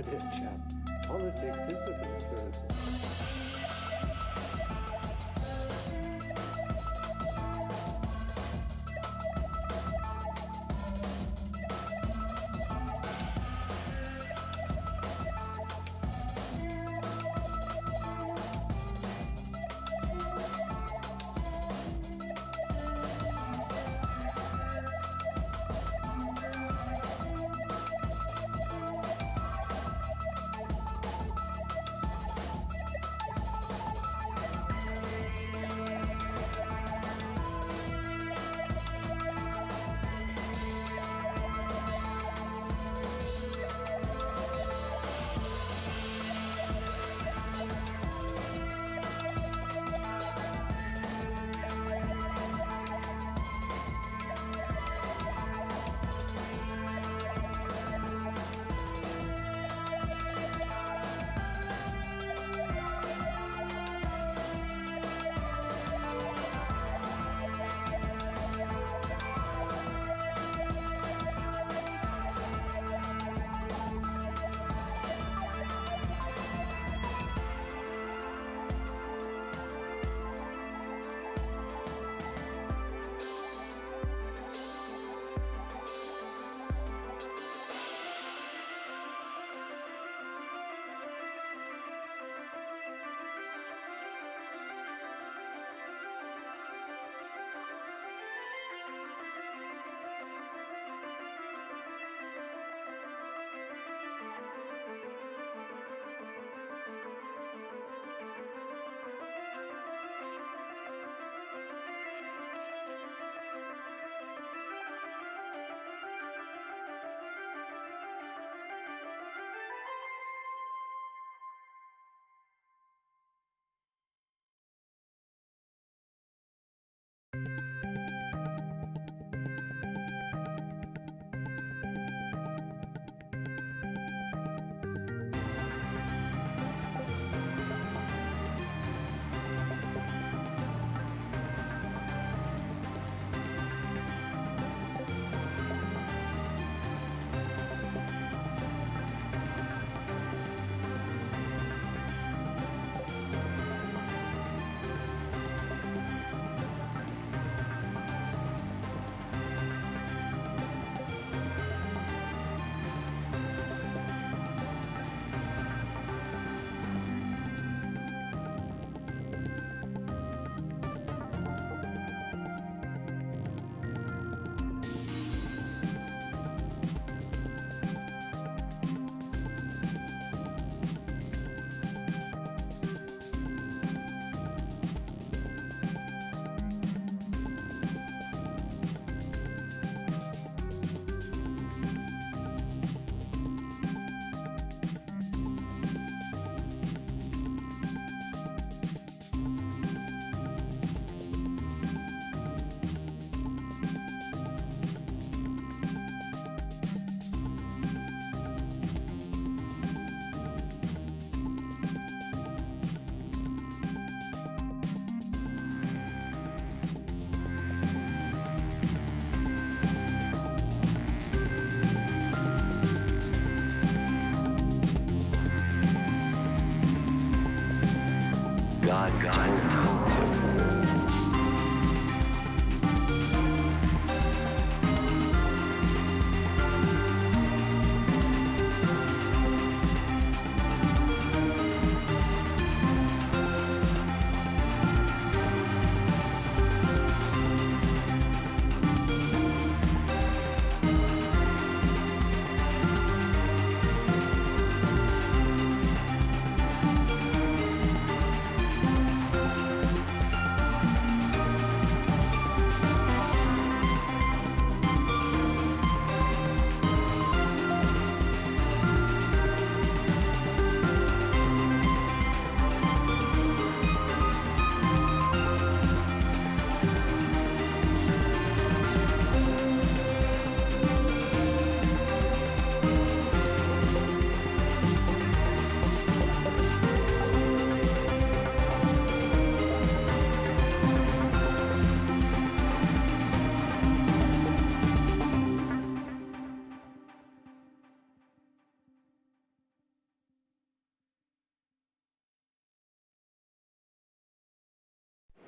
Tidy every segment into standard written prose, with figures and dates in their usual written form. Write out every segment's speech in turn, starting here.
dear chap. Politics is a conspiracy. God told him to.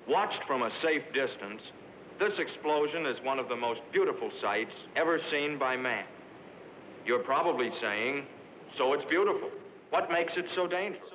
Watched from a safe distance, this explosion is one of the most beautiful sights ever seen by man. You're probably saying, so it's beautiful. What makes it so dangerous?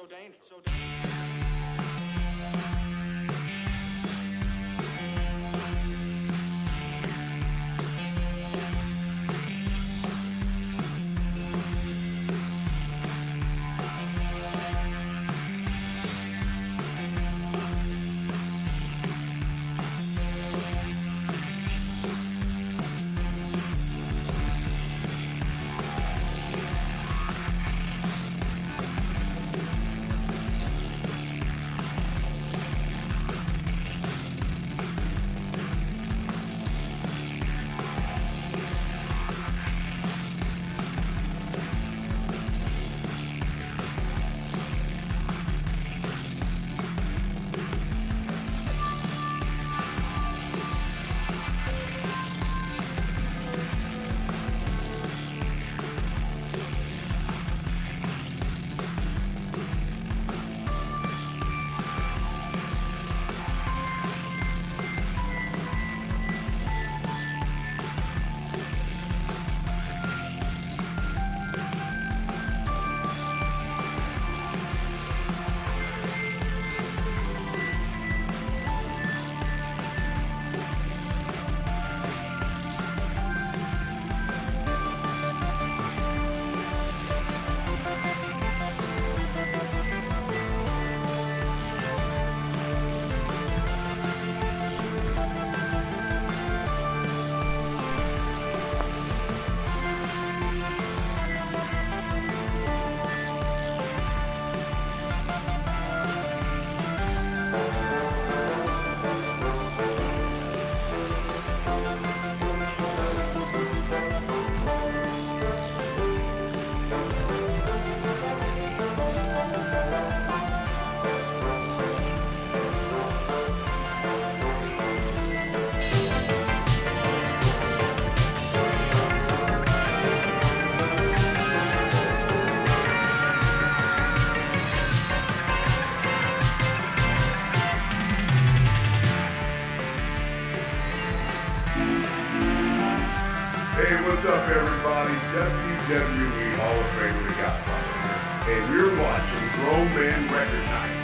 Hey, what's up, everybody? WWE Hall of Famer, The Godfather, and you're watching Grown Man Record Night.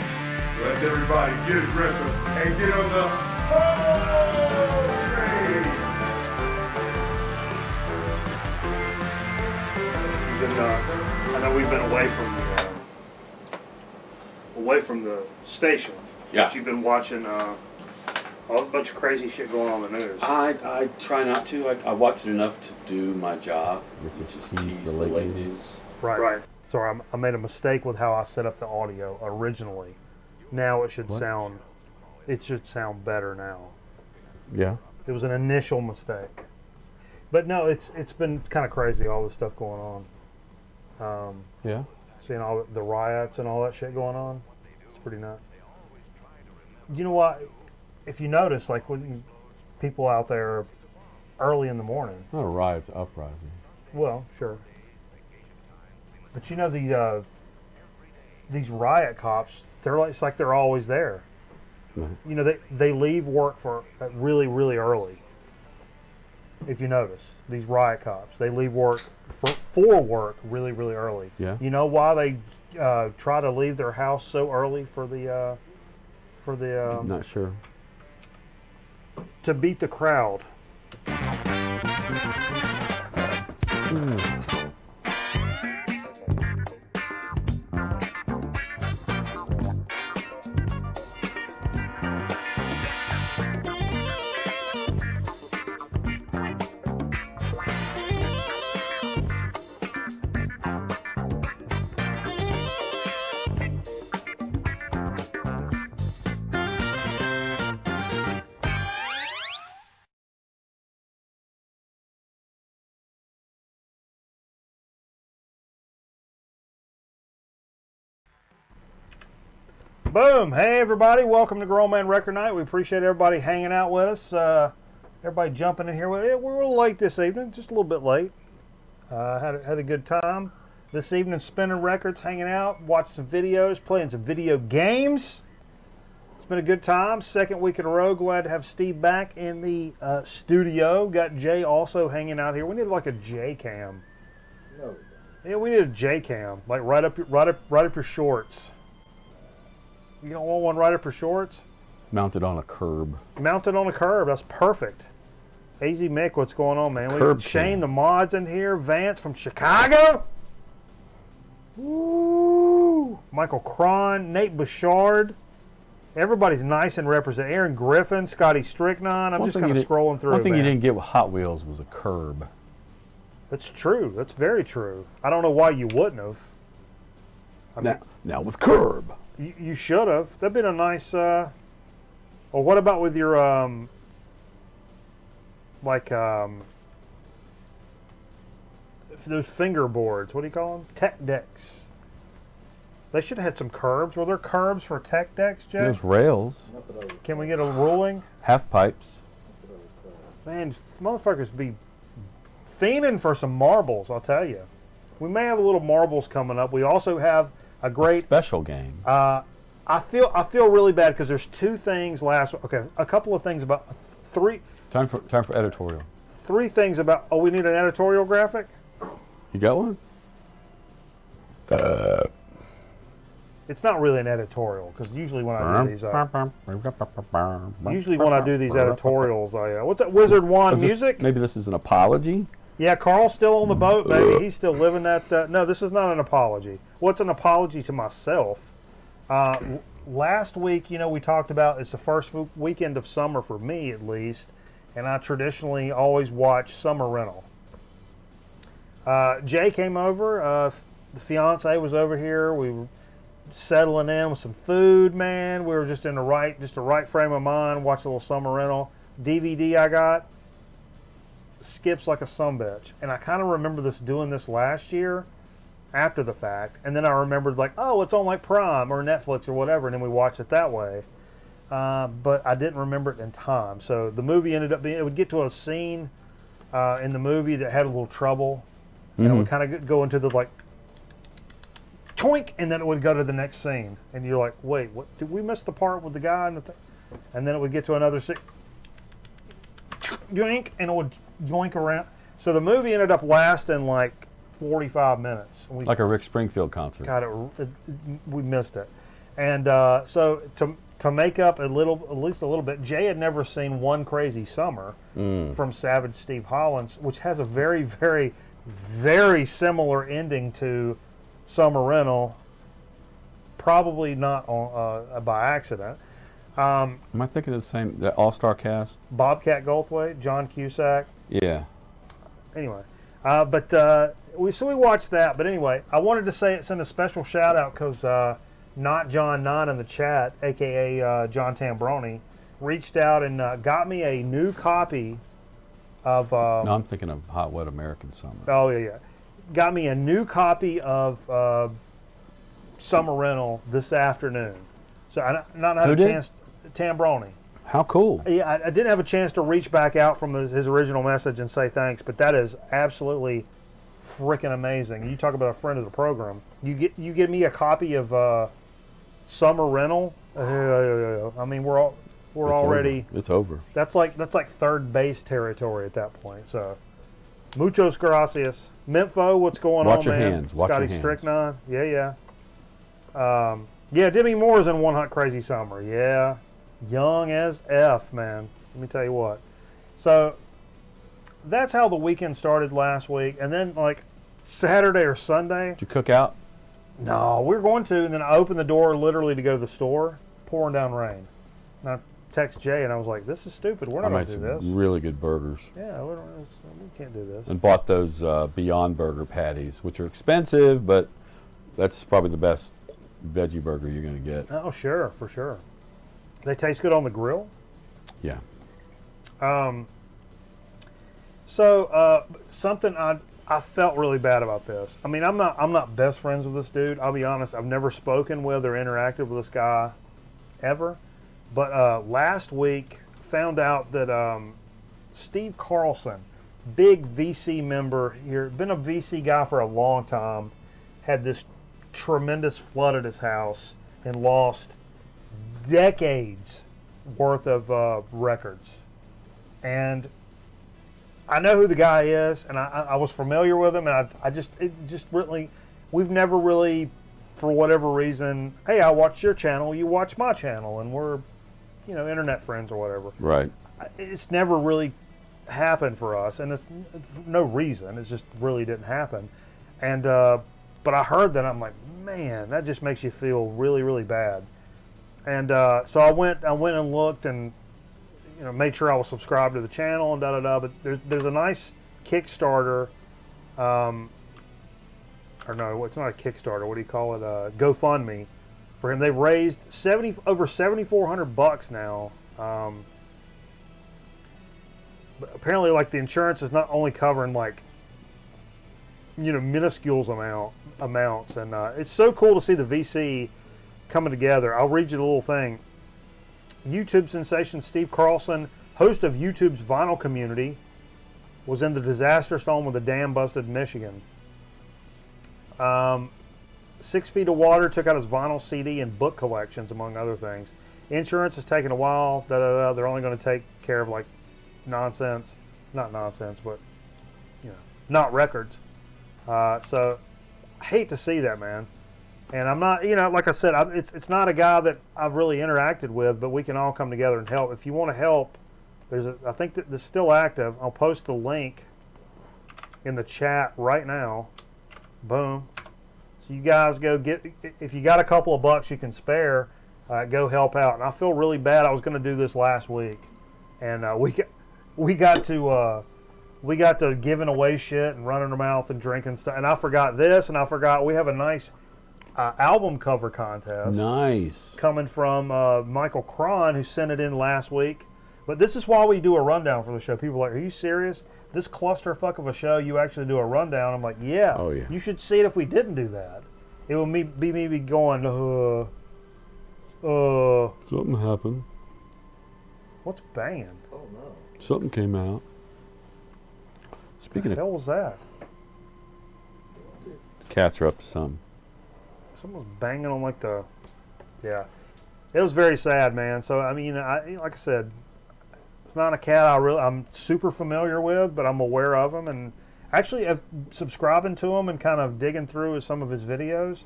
So let's everybody get aggressive and get on the whole train. I know we've been away from the station. Yeah. But you've been watching a bunch of crazy shit going on in the news. I try not to. I watch it enough to do my job, which is tease the late news. Right. Sorry, I made a mistake with how I set up the audio originally. Now it should sound better now. Yeah. It was an initial mistake. But no, it's been kind of crazy, all this stuff going on. Yeah. Seeing all the riots and all that shit going on. It's pretty nuts. You know what? If you notice, like when people out there early in the morning. Not a riot, it's uprising. Well, sure. But you know these riot cops, it's like they're always there. Right. You know, they leave work for really, really early. If you notice, these riot cops, they leave work for work really, really early. Yeah. You know why they try to leave their house so early for the Not sure. to beat the crowd. Boom! Hey everybody, welcome to Grown Man Record Night. We appreciate everybody hanging out with us. Everybody jumping in here. We're a little late this evening, just a little bit late. Had a good time this evening, spinning records, hanging out, watching some videos, playing some video games. It's been a good time. Second week in a row. Glad to have Steve back in the studio. Got Jay also hanging out here. We need like a J cam. No. Yeah, we need a J cam, like right up your shorts. You don't want one right up your shorts? Mounted on a curb. Mounted on a curb. That's perfect. AZ Mick, what's going on, man? We Curb got Shane cam. the Mods in here. Vance from Chicago. Woo! Michael Cron, Nate Bouchard. Everybody's nice and represented. Aaron Griffin, Scotty Stricknon. I'm One just thing kind you of scrolling through. One thing you man. didn't get with Hot Wheels was a curb. That's true. That's very true. I don't know why you wouldn't have. I mean, Now with curb. you should have. That'd been a nice. Well, what about with your those fingerboards? What do you call them? Tech decks. They should have had some curbs. Were there curbs for tech decks, Jay? There's rails, Not that I would, Can we get a ruling? half pipes. not that I would call. Man, motherfuckers be fiending for some marbles, I'll tell you. We may have a little marbles coming up. We also have a great Special game. I feel really bad because there's two things a couple of things about Time for editorial. three things about. Oh, we need an editorial graphic. You got one? It's not really an editorial because usually when I do these, editorials, what's that? Wizard Wand music? Maybe this is an apology. Yeah, Carl's still on the boat, baby. He's still living that. No, this is not an apology. What's an apology to myself? Last week, we talked about it's the first weekend of summer for me, at least, and I traditionally always watch Summer Rental. Jay came over. The fiance was over here. We were settling in with some food, man. We were just in the right frame of mind. Watched a little Summer Rental. DVD I got skips like a sumbitch, and I kind of remember doing this last year after the fact, and then I remembered like, oh, it's on like Prime or Netflix or whatever, and then we watched it that way. But I didn't remember it in time. So the movie ended up being, it would get to a scene in the movie that had a little trouble, and it would kind of go into the like choink, and then it would go to the next scene, and you're like, wait, what? Did we miss the part with the guy and the thing? And then it would get to another scene, yoink, and it would yoink around. So the movie ended up lasting like 45 minutes. Like a Rick Springfield concert. God, we missed it. And so to make up at least a little bit, Jay had never seen One Crazy Summer from Savage Steve Hollins, which has a very, very, very similar ending to Summer Rental. Probably not on, by accident. Am I thinking of the all-star cast? Bobcat Goldthwait, John Cusack. Yeah. Anyway, we watched that. But anyway, I wanted to send a special shout out because Not John Nine in the chat, aka John Tambroni, reached out and got me a new copy of. No, I'm thinking of Hot Wet American Summer. Oh yeah. Got me a new copy of Summer Rental this afternoon. So I not had Who a did? chance. Tambroni. How cool. Yeah, I didn't have a chance to reach back out from his original message and say thanks, but that is absolutely freaking amazing. You talk about a friend of the program. You give me a copy of Summer Rental. I mean, we're already. It's over. That's like third base territory at that point. So, muchos gracias, Mempho. What's going Watch on, your man? hands. Watch Scotty your hands. Stricknon. Yeah. Yeah, Demi Moore's in One Hot Crazy Summer. Yeah. Young as F, man. Let me tell you what. So that's how the weekend started last week. And then, like, Saturday or Sunday. Did you cook out? No, we were going to. And then I opened the door literally to go to the store, pouring down rain. And I text Jay, and I was like, this is stupid. We're I not going made to do some this. really good burgers. Yeah, we can't do this. And bought those Beyond Burger patties, which are expensive, but that's probably the best veggie burger you're going to get. Oh, sure, for sure. They taste good on the grill. Yeah. So something I felt really bad about this. I mean, I'm not best friends with this dude. I'll be honest. I've never spoken with or interacted with this guy ever. But last week found out that Steve Carlson, big VC member here, been a VC guy for a long time, had this tremendous flood at his house and lost decades worth of records, and I know who the guy is, and I was familiar with him, and we've never really, for whatever reason, hey, I watch your channel, you watch my channel, and we're, internet friends or whatever. Right. It's never really happened for us, and it's no reason. It just really didn't happen. And but I heard that, I'm like, man, that just makes you feel really, really bad. And so I went and looked and made sure I was subscribed to the channel and But there's a nice Kickstarter, or no, it's not a Kickstarter. What do you call it? GoFundMe for him. They've raised over $7,400 now. But apparently, like, the insurance is not only covering like minuscule amounts, and it's so cool to see the VC coming together. I'll read you the little thing. YouTube sensation Steve Carlson, host of YouTube's vinyl community, was in the disaster storm with a dam busted in Michigan. 6 feet of water took out his vinyl CD and book collections, among other things. Insurance has taken a while. They're only going to take care of like not nonsense, but not records. So I hate to see that, man. And I'm not, like I said, it's not a guy that I've really interacted with, but we can all come together and help. If you want to help, I think that this is still active. I'll post the link in the chat right now. Boom. So you guys go if you got a couple of bucks you can spare, go help out. And I feel really bad. I was going to do this last week, and we got to giving away shit and running our mouth and drinking stuff. And I forgot this, and I forgot we have a nice album cover contest. Nice. Coming from Michael Cron, who sent it in last week. But this is why we do a rundown for the show. People are like, are you serious? This clusterfuck of a show, you actually do a rundown? I'm like, yeah. Oh, yeah. You should see it if we didn't do that. It would be me going, Something happened. what's banging? Oh no. Something came out. Speaking What the hell of was that? cats are up to something. Someone's banging on like the, yeah. It was very sad, man. So I mean, like I said, it's not a cat I'm super familiar with, but I'm aware of him, and actually subscribing to him and kind of digging through some of his videos.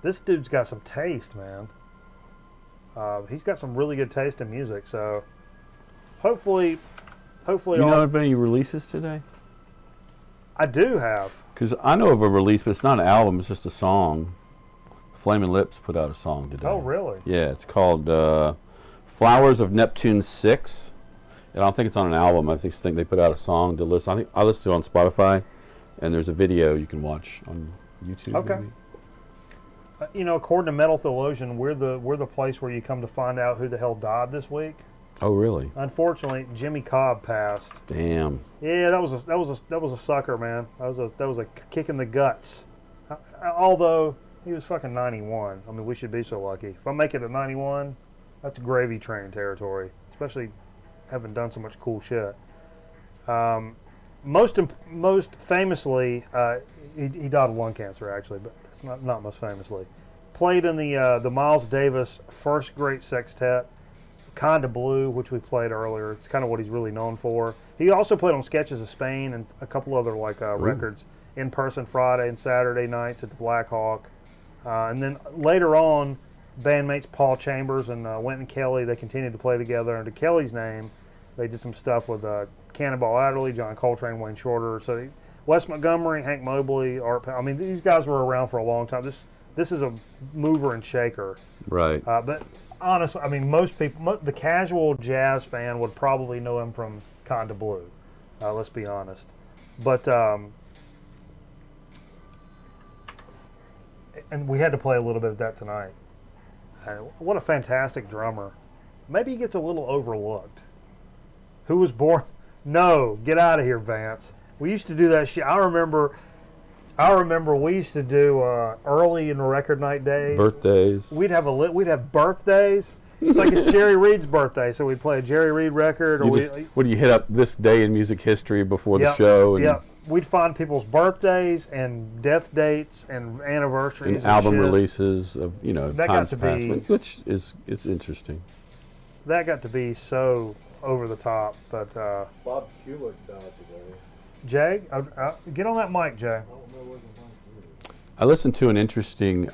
This dude's got some taste, man. He's got some really good taste in music. So hopefully, You know of any releases today? I do have. Because I know of a release, but it's not an album. It's just a song. Flaming Lips put out a song today. Oh, really? Yeah, it's called Flowers of Neptune 6. And I don't think it's on an album. I just think they put out a song to listen. I think I listened to it on Spotify, and there's a video you can watch on YouTube. Okay. Maybe. You know, according to Metal Theologian, we're the place where you come to find out who the hell died this week. Oh, really? Unfortunately, Jimmy Cobb passed. Damn. Yeah, that was a sucker, man. That was a kick in the guts. Although he was fucking 91. I mean, we should be so lucky. If I make it at 91, that's gravy train territory. Especially having done so much cool shit. Most famously, he died of lung cancer, actually, but that's not most famously. Played in the Miles Davis First Great Sextet, Kinda Blue, which we played earlier. It's kind of what he's really known for. He also played on Sketches of Spain and a couple other records. In person Friday and Saturday nights at the Black Hawk. And then later on, bandmates Paul Chambers and Wynton Kelly, they continued to play together. Under Kelly's name, they did some stuff with Cannonball Adderley, John Coltrane, Wayne Shorter. So Wes Montgomery, Hank Mobley, Art. I mean, these guys were around for a long time. This is a mover and shaker. Right. But honestly, I mean, most people, the casual jazz fan would probably know him from Kinda Blue. Let's be honest. But and we had to play a little bit of that tonight. What a fantastic drummer. Maybe he gets a little overlooked. Who was born? No, get out of here, Vance. We used to do that shit. I remember we used to do early in the record night days. Birthdays. We'd have birthdays. It's like it's Jerry Reed's birthday, so we'd play a Jerry Reed record. Or What do you hit up this day in music history before the show? And Yep. we'd find people's birthdays and death dates and anniversaries And album shit. releases of That got times to past, be- which is interesting. That got to be so over the top. But Bob Kulick died today. Jay, get on that mic, Jay. I don't know where the mic is. I listened to an interesting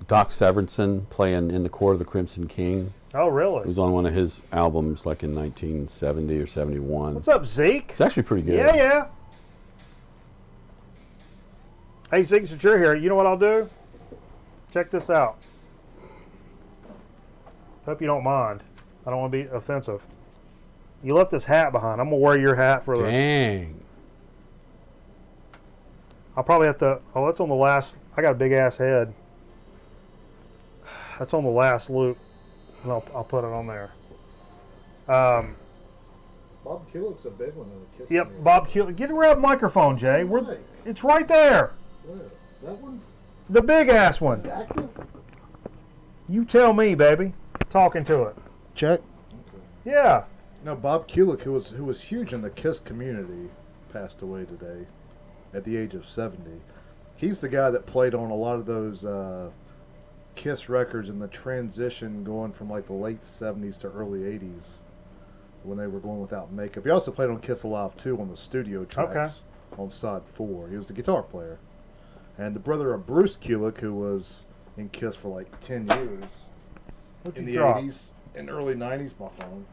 Doc Severinsen playing In the Court of the Crimson King. Oh, It really? was on one of his albums like in 1970 or 71. What's up, Zeke? It's actually pretty good. Yeah, yeah. Hey, Zeke, since you're here, you know what I'll do? Check this out. Hope you don't mind. I don't want to be offensive. You left this hat behind. I'm going to wear your hat for the... Dang. I'll probably have to... Oh, that's on the last... I got a big-ass head. That's on the last loop. And I'll put it on there. Bob Kulick's a big one in the Kiss Yep, community. Bob Kulick. Get a red microphone, Jay. Right. It's right there. Where? That one? The big-ass one. Active? You tell me, baby. Talking to it. Check. Yeah. No, Bob Kulick, who was huge in the Kiss community, passed away today at the age of 70. He's the guy that played on a lot of those Kiss records in the transition going from like the late 70s to early 80s when they were going without makeup. He also played on Kiss Alive 2 on the studio tracks on side 4. He was the guitar player. And the brother of Bruce Kulick, who was in Kiss for like 10 years What'd in you the drop? 80s and early 90s, my phone.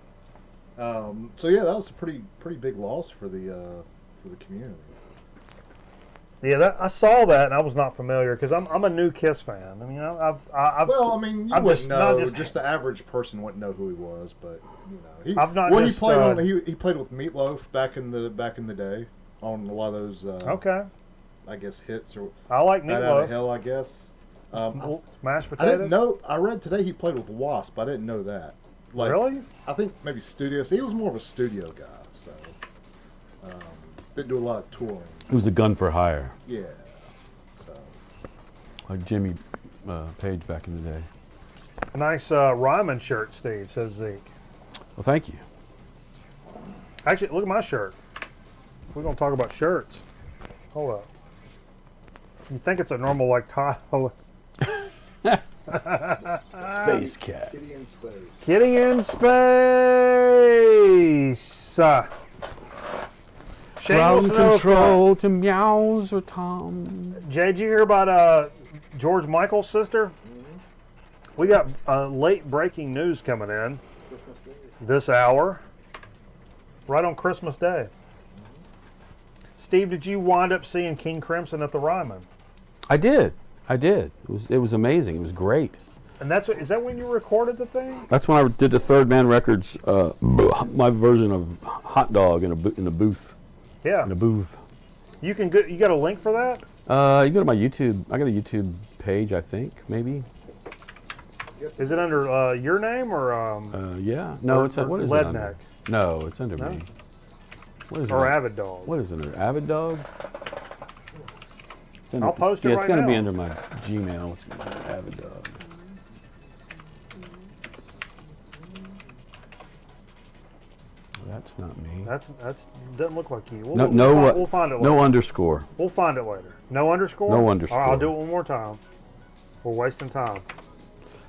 So yeah, that was a pretty big loss for the community. Yeah, I saw that and I was not familiar because I'm a new Kiss fan. I mean, I've Well, I mean, you I'm wouldn't just not know. just- Just the average person wouldn't know who he was, but you know, he. I've not well, just, he played on. He played with Meatloaf back in the day on a lot of those. okay. I guess hits or I like Bat Out of Meatloaf. Hell. I guess. Mashed I potatoes. didn't know. I read today he played with Wasp. I didn't know that. Like, Really? I think maybe studios. He was more of a studio guy, so didn't do a lot of touring. It was a gun for hire, Yeah. So like Jimmy Page back in the day. Nice Ryman shirt, Steve, says Zeke. Well, thank you. Actually, look at my shirt. We're going to talk about shirts. Hold up. You think it's a normal, like, tie? Space Cat. Kitty in space. Kitty in space. Shane Ground wants to know if, control to meows or Tom. Jay, did you hear about George Michael's sister? We got late breaking news coming in this hour, right on Christmas Day. Steve, did you wind up seeing King Crimson at the Ryman? I did. It was amazing. It was great. And is that when you recorded the thing? That's when I did the Third Man Records, my version of Hot Dog in a booth. Yeah. In a booth. You got a link for that? You go to my YouTube. I got a YouTube page, I think, maybe. Is it under your name or Yeah. No, Or- it's or what is it Leadneck? under? No, it's under No? me. What is or it? Avid Dog? What is it under? Avid Dog? It's under- I'll post it yeah, right it's gonna be now. under my Gmail. It's gonna be under Avid Dog. That's not me. That's doesn't look like you. No, we'll find it later. no underscore. We'll find it later. No underscore? No underscore. All right, I'll do it one more time. We're wasting time.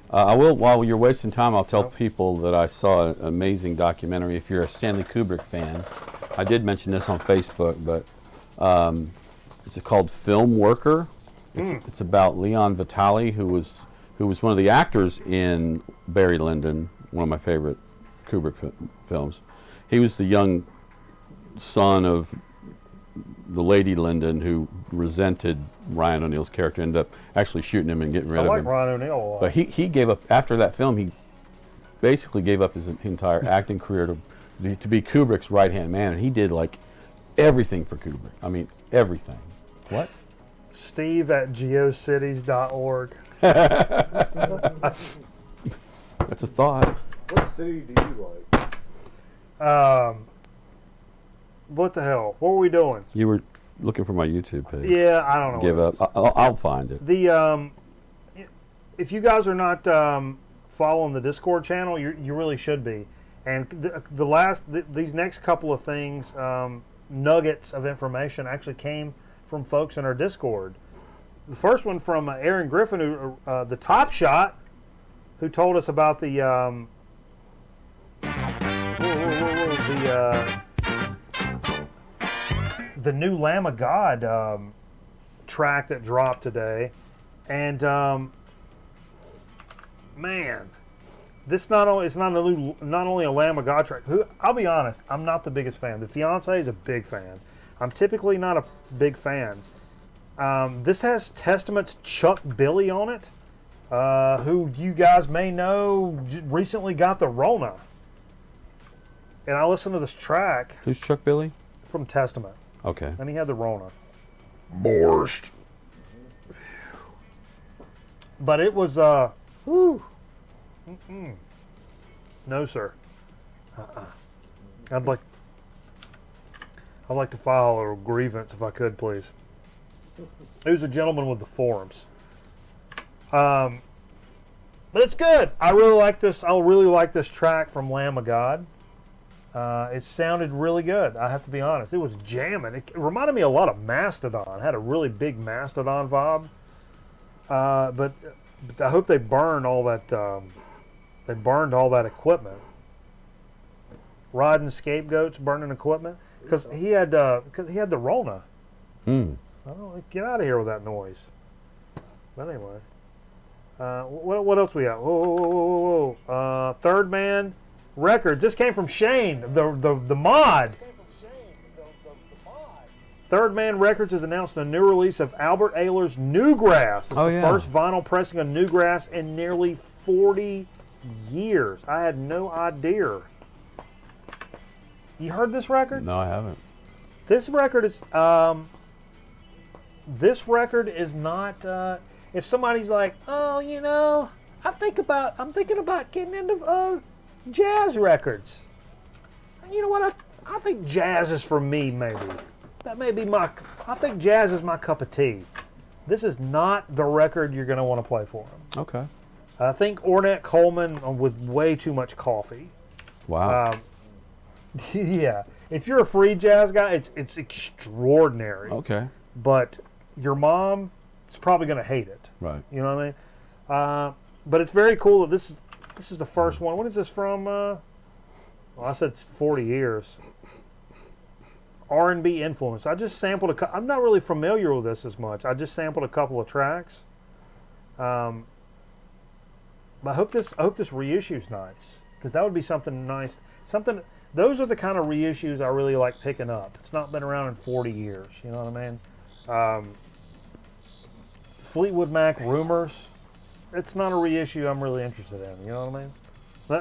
I will. While you're wasting time, I'll tell Nope. people that I saw an amazing documentary. If you're a Stanley Kubrick fan, I did mention this on Facebook, but it's called Film Worker. It's about Leon Vitali, who was one of the actors in Barry Lyndon, one of my favorite Kubrick films. He was the young son of the Lady Lyndon who resented Ryan O'Neal's character, ended up actually shooting him and getting rid I of like him. Ryan O'Neal a lot. But he gave up after that film. He basically gave up his entire acting career to be Kubrick's right hand man, and he did like everything for Kubrick. I mean, everything. What? Steve at geocities.org. That's a thought. What city do you like? What the hell? What were we doing? You were looking for my YouTube page. Yeah, I don't know. Give what it up. is. I'll find it. The if you guys are not following the Discord channel, you really should be. And these next couple of things, nuggets of information actually came from folks in our Discord. The first one from Aaron Griffin, who the Top Shot, who told us about the the new Lamb of God track that dropped today, and man, this not only a Lamb of God track. Who, I'll be honest, I'm not the biggest fan. The fiance is a big fan. I'm typically not a big fan. This has Testament's Chuck Billy on it, who you guys may know recently got the Rona. And I listened to this track. Who's Chuck Billy? From Testament. Okay. And he had the Rona. Borscht. But it was, no, sir. I'd like to file a grievance if I could, please. Who's a gentleman with the forums? But it's good. I really like this. I really like this track from Lamb of God. It sounded really good. I have to be honest. It was jamming. It reminded me a lot of Mastodon. It had a really big Mastodon vibe. But I hope they burned all that. They burned all that equipment. Riding scapegoats, burning equipment, because he had the Rona. I don't know, get out of here with that noise. But anyway, what else we got? Whoa. Third Man Records. This came from Shane, the mod. Third Man Records has announced a new release of Albert Ayler's Newgrass. It's the first vinyl pressing of Newgrass in nearly 40 years. I had no idea. You heard this record? No, I haven't. This record is not. If somebody's like, oh, you know, I'm thinking about getting into jazz records. You know what? I think jazz is for me. Maybe that may be my. I think jazz is my cup of tea. This is not the record you're going to want to play for him. Okay. I think Ornette Coleman with way too much coffee. Wow. Yeah. If you're a free jazz guy, it's extraordinary. Okay. But your mom is probably going to hate it. Right. You know what I mean? But it's very cool that this is the first one. What is this from? Well, I said 40 years. R&B influence. I just sampled I'm not really familiar with this as much. I just sampled a couple of tracks. But I hope this reissue's nice, because that would be something nice. Those are the kind of reissues I really like picking up. It's not been around in 40 years. You know what I mean? Fleetwood Mac Rumors. It's not a reissue I'm really interested in. You know what I mean?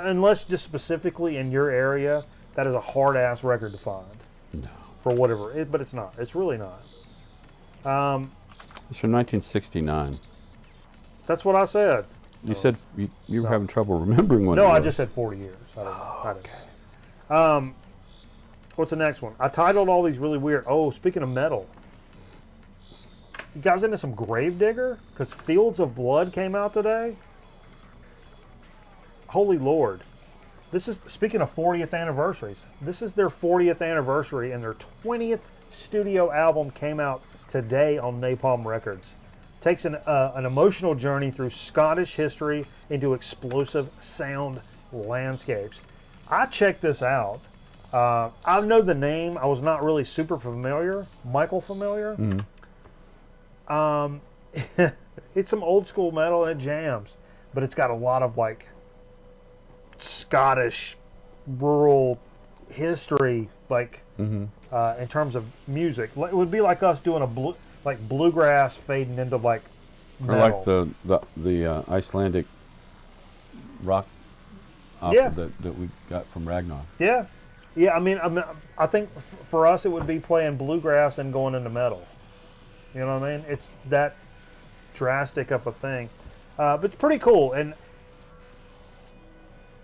Unless just specifically in your area, that is a hard ass record to find. No. For whatever, but it's not. It's really not. It's from 1969. That's what I said. You said you were having trouble remembering when. No, I just said 40 years. I didn't. What's the next one? I titled all these really weird. Oh, speaking of metal, you guys into some Gravedigger? Because Fields of Blood came out today. Holy Lord. This is, speaking of 40th anniversaries, this is their 40th anniversary, and their 20th studio album came out today on Napalm Records. Takes an emotional journey through Scottish history into explosive sound landscapes. I checked this out. I know the name. I was not really super familiar. Michael familiar? Mm-hmm. It's some old school metal and it jams, but it's got a lot of like Scottish rural history, like in terms of music. It would be like us doing a bluegrass fading into like metal. Or like the Icelandic rock opera that we got from Ragnar. Yeah. I mean, I think for us it would be playing bluegrass and going into metal. You know what I mean? It's that drastic of a thing, but it's pretty cool. And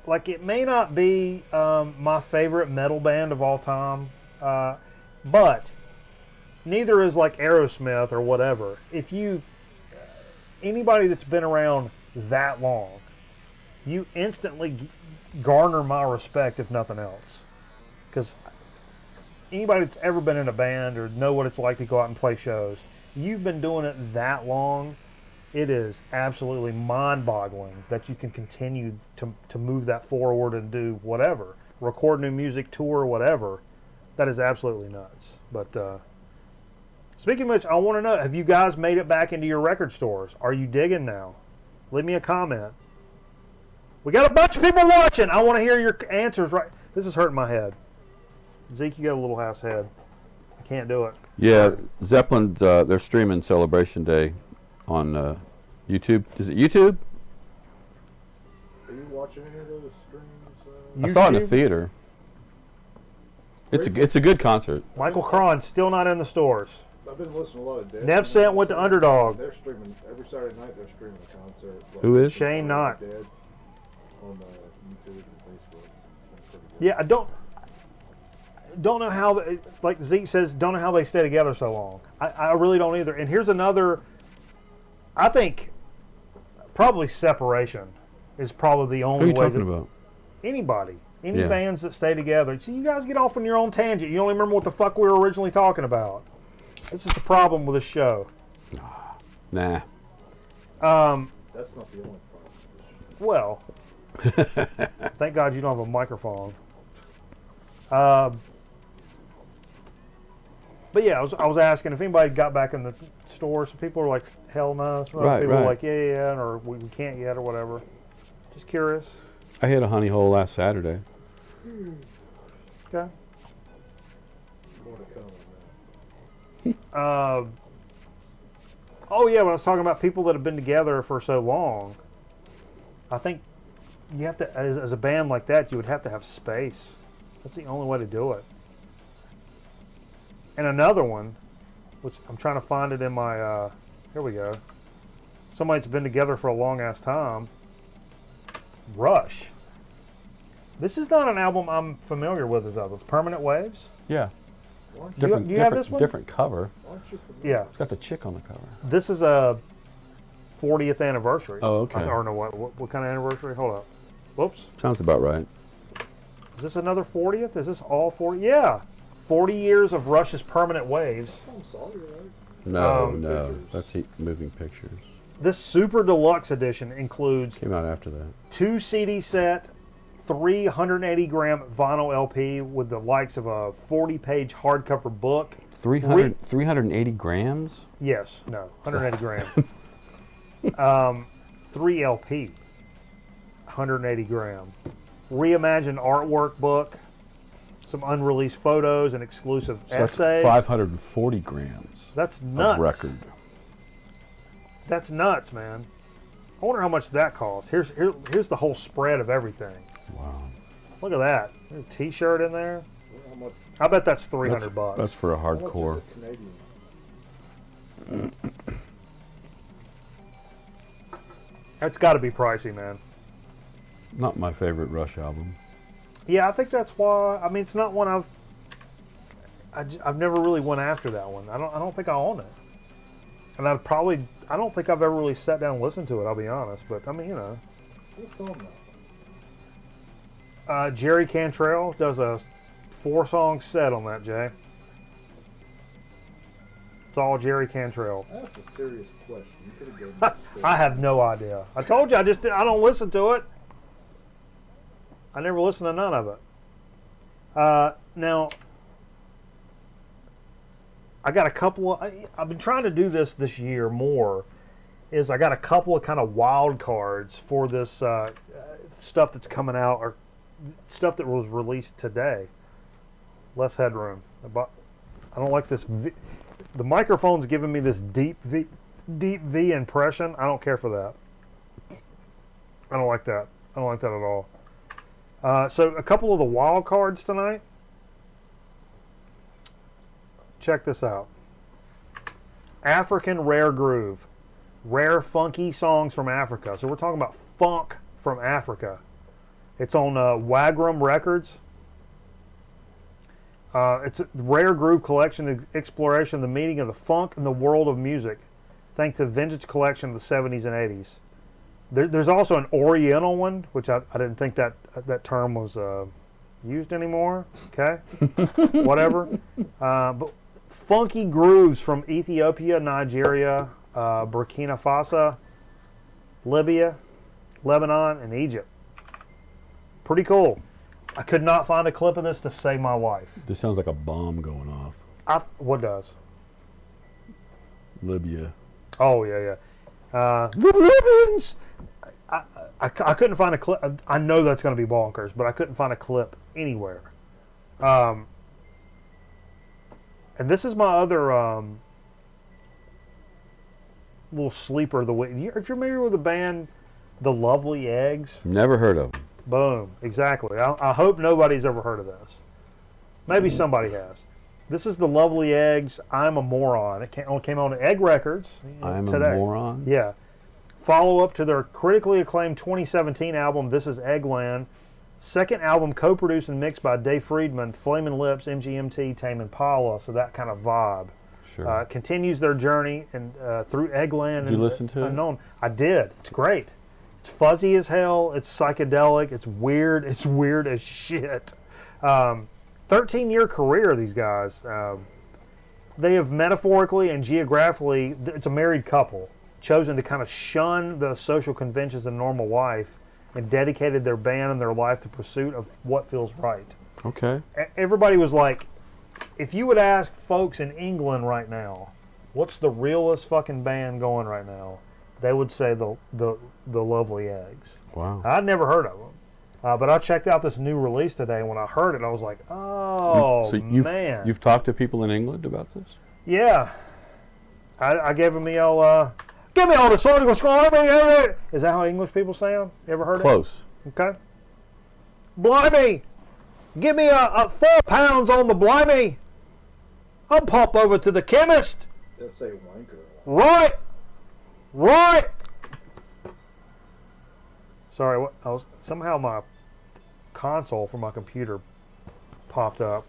like, it may not be my favorite metal band of all time, but neither is like Aerosmith or whatever. If anybody that's been around that long, you instantly garner my respect, if nothing else. Because anybody that's ever been in a band or know what it's like to go out and play shows, you've been doing it that long, it is absolutely mind-boggling that you can continue to move that forward and do whatever, record new music, tour, whatever. That is absolutely nuts. But speaking of which, I want to know, have you guys made it back into your record stores? Are you digging now? Leave me a comment. We got a bunch of people watching. I want to hear your answers. Right, this is hurting my head. Zeke, you got a little ass head. I can't do it. Yeah, Zeppelin's they're streaming Celebration Day on YouTube. Is it YouTube? Are you watching any of those streams? I saw it in the YouTube? theater. It's a good concert. Michael Cron still not in the stores. I've been listening to a lot of Dead. Nev Sent went to Underdog. They're streaming every Saturday night. They're streaming a concert. Who is? Shane Knott. Dead on YouTube and Facebook. That's pretty good. Yeah, I don't know how, like Zeke says, don't know how they stay together so long. I really don't either. And here's another, I think probably separation is probably the Who are only you way talking about? anybody, any Yeah. bands that stay together. See, you guys get off on your own tangent. You don't even remember what the fuck we were originally talking about. This is the problem with this show. Nah. That's not the only problem. Well, thank God you don't have a microphone. But yeah, I was asking if anybody got back in the store. So people are like, hell no. Some other Right, people are right. like, yeah, or we can't yet, or whatever. Just curious. I hit a honey hole last Saturday. Okay. More to come on that. Oh yeah, when I was talking about people that have been together for so long, I think you have to, as a band like that, you would have to have space. That's the only way to do it. And another one, which I'm trying to find it in my, here we go. Somebody that's been together for a long ass time. Rush. This is not an album I'm familiar with as other. Permanent Waves? Yeah. Do you have this one? Different cover. Aren't you familiar? Yeah. It's got the chick on the cover. This is a 40th anniversary. Oh, okay. Or no, what kind of anniversary? Hold up. Whoops. Sounds about right. Is this another 40th? Is this all 40? Yeah. 40 years of Rush's Permanent Waves. I'm sorry, right? No, Um, no. Pictures. That's moving pictures. This Super Deluxe edition includes Came out after that. 2 CD set, 380 gram vinyl LP with the likes of a 40-page hardcover book. 380 grams? Yes, no, 180 gram. 3 LP, 180 gram. Reimagined artwork book, some unreleased photos and exclusive So that's essays. 540 grams That's nuts. of record. That's nuts, man. I wonder how much that costs. Here's the whole spread of everything. Wow. Look at that. There's a T-shirt in there. How much, I bet that's $300. That's for a how much hardcore. is a Canadian? That's got to be pricey, man. Not my favorite Rush album. Yeah, I think that's why. I mean, it's not one I've never really went after that one. I don't think I own it, and I don't think I've ever really sat down and listened to it. I'll be honest, but I mean, you know, What's on that? Jerry Cantrell does a 4-song set on that. Jay, it's all Jerry Cantrell. That's a serious question. You could have given me a I have no idea. I told you I don't listen to it. I never listen to none of it. Now, I got a couple of, I've been trying to do this year more, is I got a couple of kind of wild cards for this stuff that's coming out, or stuff that was released today. Less headroom. I don't like this. The microphone's giving me this deep V impression. I don't care for that. I don't like that. I don't like that at all. So a couple of the wild cards tonight. Check this out. African Rare Groove. Rare funky songs from Africa. So we're talking about funk from Africa. It's on Wagram Records. It's a Rare Groove collection, exploration of the meaning of the funk and the world of music, thanks to the vintage collection of the 70s and 80s. There's also an Oriental one, which I didn't think that term was used anymore. Okay, whatever. But funky grooves from Ethiopia, Nigeria, Burkina Faso, Libya, Lebanon, and Egypt. Pretty cool. I could not find a clip of this to save my life. This sounds like a bomb going off. What does? Libya. Oh, yeah. The Libyans! I couldn't find a clip. I know that's going to be bonkers, but I couldn't find a clip anywhere. And this is my other little sleeper of the week. If you're familiar with the band The Lovely Eggs, Never heard of them. boom, exactly. I hope nobody's ever heard of this. Maybe somebody has. This is The Lovely Eggs, I'm a Moron. It came on Egg Records I'm today. a moron? Yeah. Follow up to their critically acclaimed 2017 album, This Is Eggland. Second album co-produced and mixed by Dave Friedman, Flamin' Lips, MGMT, Tame Impala, so that kind of vibe. Sure. Continues their journey and through Eggland. Did you listen to it? Unknown. I did. It's great. It's fuzzy as hell. It's psychedelic. It's weird. It's weird as shit. 13-year career, these guys. They have metaphorically and geographically, it's a married couple, chosen to kind of shun the social conventions of normal life and dedicated their band and their life to pursuit of what feels right. Okay. Everybody was like, if you would ask folks in England right now, what's the realest fucking band going right now, they would say the Lovely Eggs. Wow. I'd never heard of them. But I checked out this new release today, and when I heard it, I was like, oh, man. You've talked to people in England about this? Yeah. I gave them the give me all the songs, what's going on? Is that how English people sound? You ever heard Close. it? Okay. Blimey! Give me a 4 pounds on the blimey! I'll pop over to the chemist! Let's say wanker. Right! Sorry, somehow my console for my computer popped up.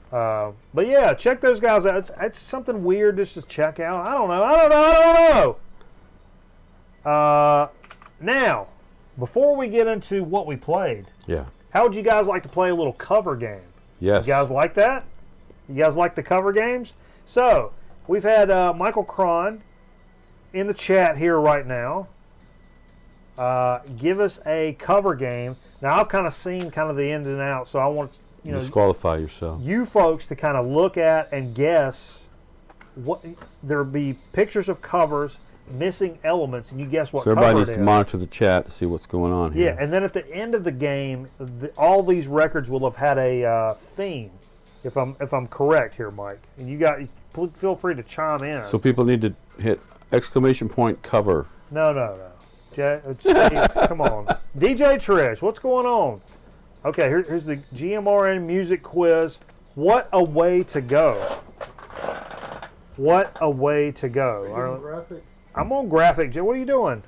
But yeah, check those guys out. It's something weird just to check out. I don't know. Now, before we get into what we played, Yeah. how would you guys like to play a little cover game? Yes. You guys like that? You guys like the cover games? So, we've had Michael Cron in the chat here right now. Give us a cover game. Now, I've kind of seen kind of the ins and outs, so I want Disqualify yourself. you folks to kind of look at and guess what. There'll be pictures of covers, missing elements, and you guess what So cover everybody it needs to is. monitor the chat to see what's going on here. Yeah, and then at the end of the game, all these records will have had a theme. If I'm correct here, Mike, and feel free to chime in. So people need to hit ! cover. No. Steve, come on. DJ Trish, what's going on? Okay, here's the GMRN music quiz. What a way to go. What a way to go. Graphic. I'm on graphic. What are you doing?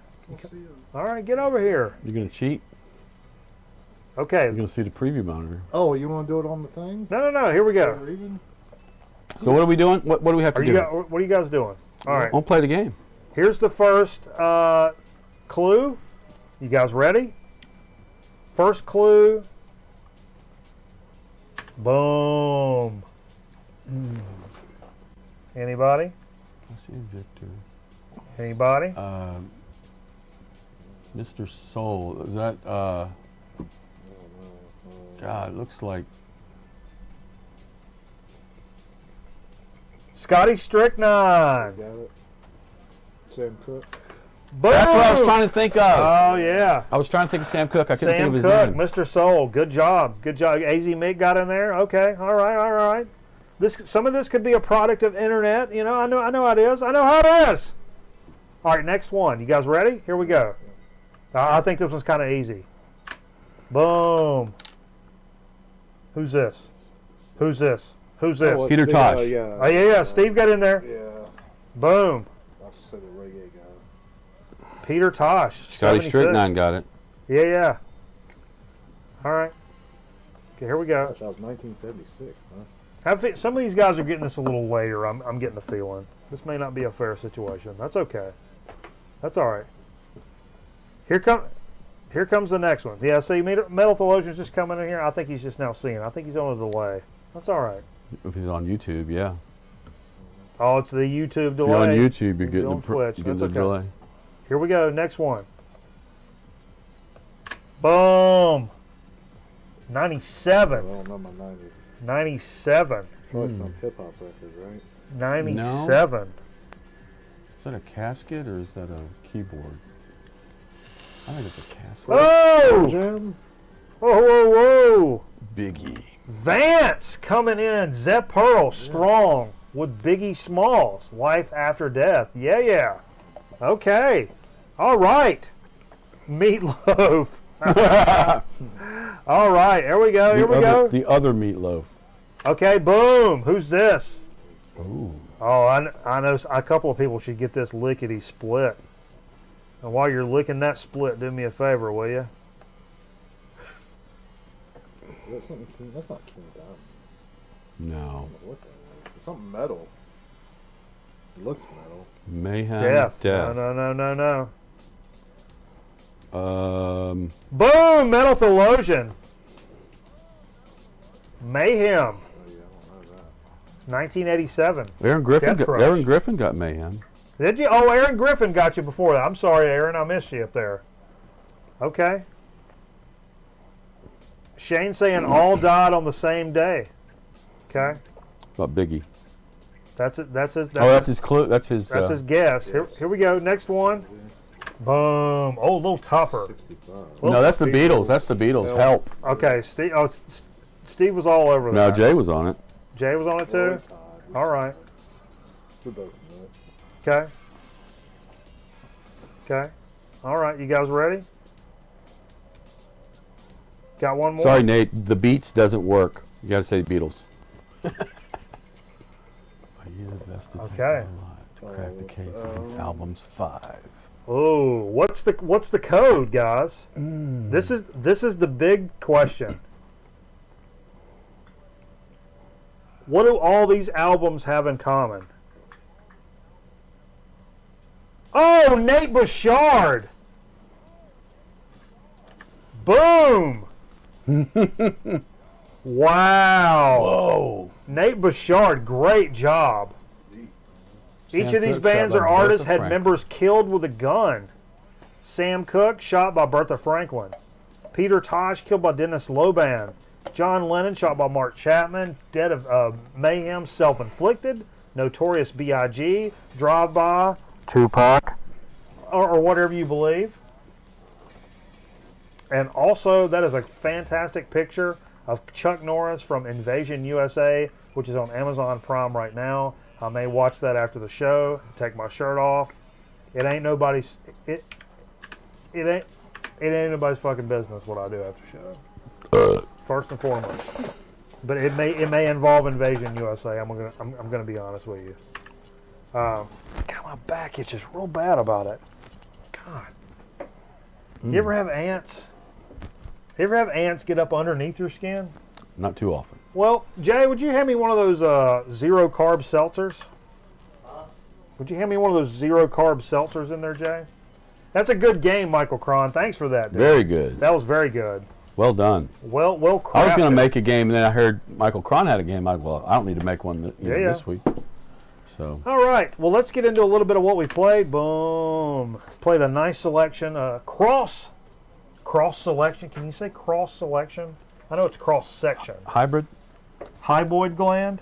All right, get over here. You're going to cheat? Okay. You're going to see the preview monitor. Oh, you want to do it on the thing? No. Here we go. So what are we doing? What do we have to do? What are you guys doing? All right. I'll play the game. Here's the first clue. You guys ready? First clue. Boom. Anybody? I see Victor. Anybody? Mr. Soul. Is that, God, it looks like, Scotty Strickland. Got it. Sam Cooke. Boom. that's what I was trying to think of. Oh, yeah. I was trying to think of Sam Cooke. I couldn't think Sam of his Cooke, name. Mr. Soul. Good job. AZ Mick got in there. Okay. All right. Some of this could be a product of internet. You know, I know how it is. I know how it is. All right, next one. You guys ready? Here we go. I think this one's kind of easy. Boom. Who's this? Oh, Peter Tosh. Yeah. Oh, yeah. Steve got in there. Yeah. Boom. I said the reggae guy. Peter Tosh. Scotty 76. Strickland got it. Yeah. All right. Okay, here we go. Gosh, that was 1976, huh? Some of these guys are getting this a little later. I'm getting the feeling. This may not be a fair situation. That's okay. That's all right. Here come Here comes the next one. Yeah, see, Metal Theologian's just coming in here. I think he's just now seeing. I think he's on a delay. That's all right. If he's on YouTube, yeah. Oh, it's the YouTube If delay. you're on YouTube, you're If getting on the, Twitch, you're getting that's the okay. delay. Here we go. Next one. Boom. 97. I don't know my 90s. 97. Probably some hip hop record, right? 97. Is that a casket or is that a keyboard? I think it's a casket. Oh! Jim? Whoa, whoa, whoa. Biggie. Vance coming in. Zep Pearl, strong with Biggie Smalls. Life After Death. Yeah, yeah. Okay. All right. Meatloaf. All right. Here we go. Here we go. The other Meatloaf. Okay, boom. Who's this? Ooh. Oh, I know a couple of people should get this lickety split. And while you're licking that split, do me a favor, will you? That's not King Diamond. No. I don't know what that is. It's something metal. It looks metal. Mayhem. Death. No. Boom! Metal Theologian. Mayhem. Oh yeah, I don't know that. 1987. Aaron Griffin. Death Crush. Aaron Griffin got Mayhem. Did you? Oh, Aaron Griffin got you before that. I'm sorry, Aaron. I missed you up there. Okay. Shane saying all died on the same day. Okay. About Biggie. That's it. That's his. That's his clue. That's his. That's his guess. Here we go. Next one. Boom. Oh, a little tougher. 65. No, that's the Beatles. That's the Beatles. Help. Okay. Steve. Oh, Steve was all over No, that. Jay was on it. Jay was on it too. All right. We both know it. Okay. Okay. All right. You guys ready? Got one more? Sorry, Nate. The Beats doesn't work. You got to say Beatles. Are you the best detective Okay. alive to crack the case of these albums 5? Oh, what's the code, guys? This is the big question. What do all these albums have in common? Oh, Nate Bouchard. Boom. Wow. Whoa. Nate Bouchard, great job. Each Sam of these Cooke bands shot or by artists Bertha had Franklin. members killed with a gun. Sam Cooke, shot by Bertha Franklin. Peter Tosh, killed by Dennis Loban. John Lennon, shot by Mark Chapman. Dead of Mayhem, self-inflicted. Notorious B.I.G., Drive-By, Tupac, or whatever you believe. And also, that is a fantastic picture of Chuck Norris from Invasion USA, which is on Amazon Prime right now. I may watch that after the show, take my shirt off. It ain't nobody's it ain't nobody's fucking business what I do after the show. First and foremost. But it may involve Invasion USA. I'm gonna be honest with you. God, my back itches real bad about it. God. You ever have ants? You ever have ants get up underneath your skin? Not too often. Well, Jay, would you hand me one of those zero carb seltzers? Would you hand me one of those zero carb seltzers in there, Jay? That's a good game, Michael Cron. Thanks for that, dude. Very good. That was very good. Well done. Well crafted. I was going to make a game, and then I heard Michael Cron had a game. I well, I don't need to make one this week. So. All right. Well, let's get into a little bit of what we played. Boom. Played a nice selection. Cross selection. Can you say cross selection? I know it's cross section. Hybrid? Hyboid gland.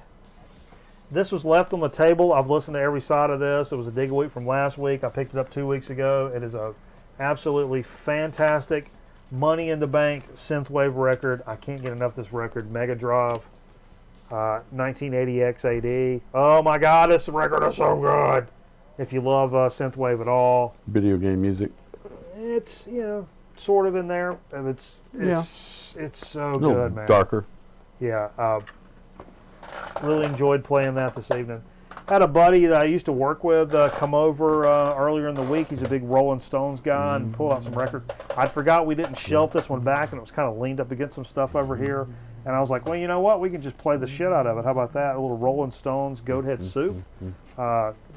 This was left on the table. I've listened to every side of this. It was a dig a week from last week. I picked it up 2 weeks ago. It is a absolutely fantastic money in the bank synthwave record. I can't get enough of this record. Mega Drive, 1980 XAD. Oh my God, this record is so good. If you love synthwave at all, Video game music. it's sort of in there. And it's so A little good, man. darker. Yeah, really enjoyed playing that this evening. Had a buddy that I used to work with come over earlier in the week. He's a big Rolling Stones guy and pull out some records. I forgot we didn't shelf this one back, and it was kind of leaned up against some stuff over here. And I was like, well, you know what? We can just play the shit out of it. How about that? A little Rolling Stones, Goat Head Soup.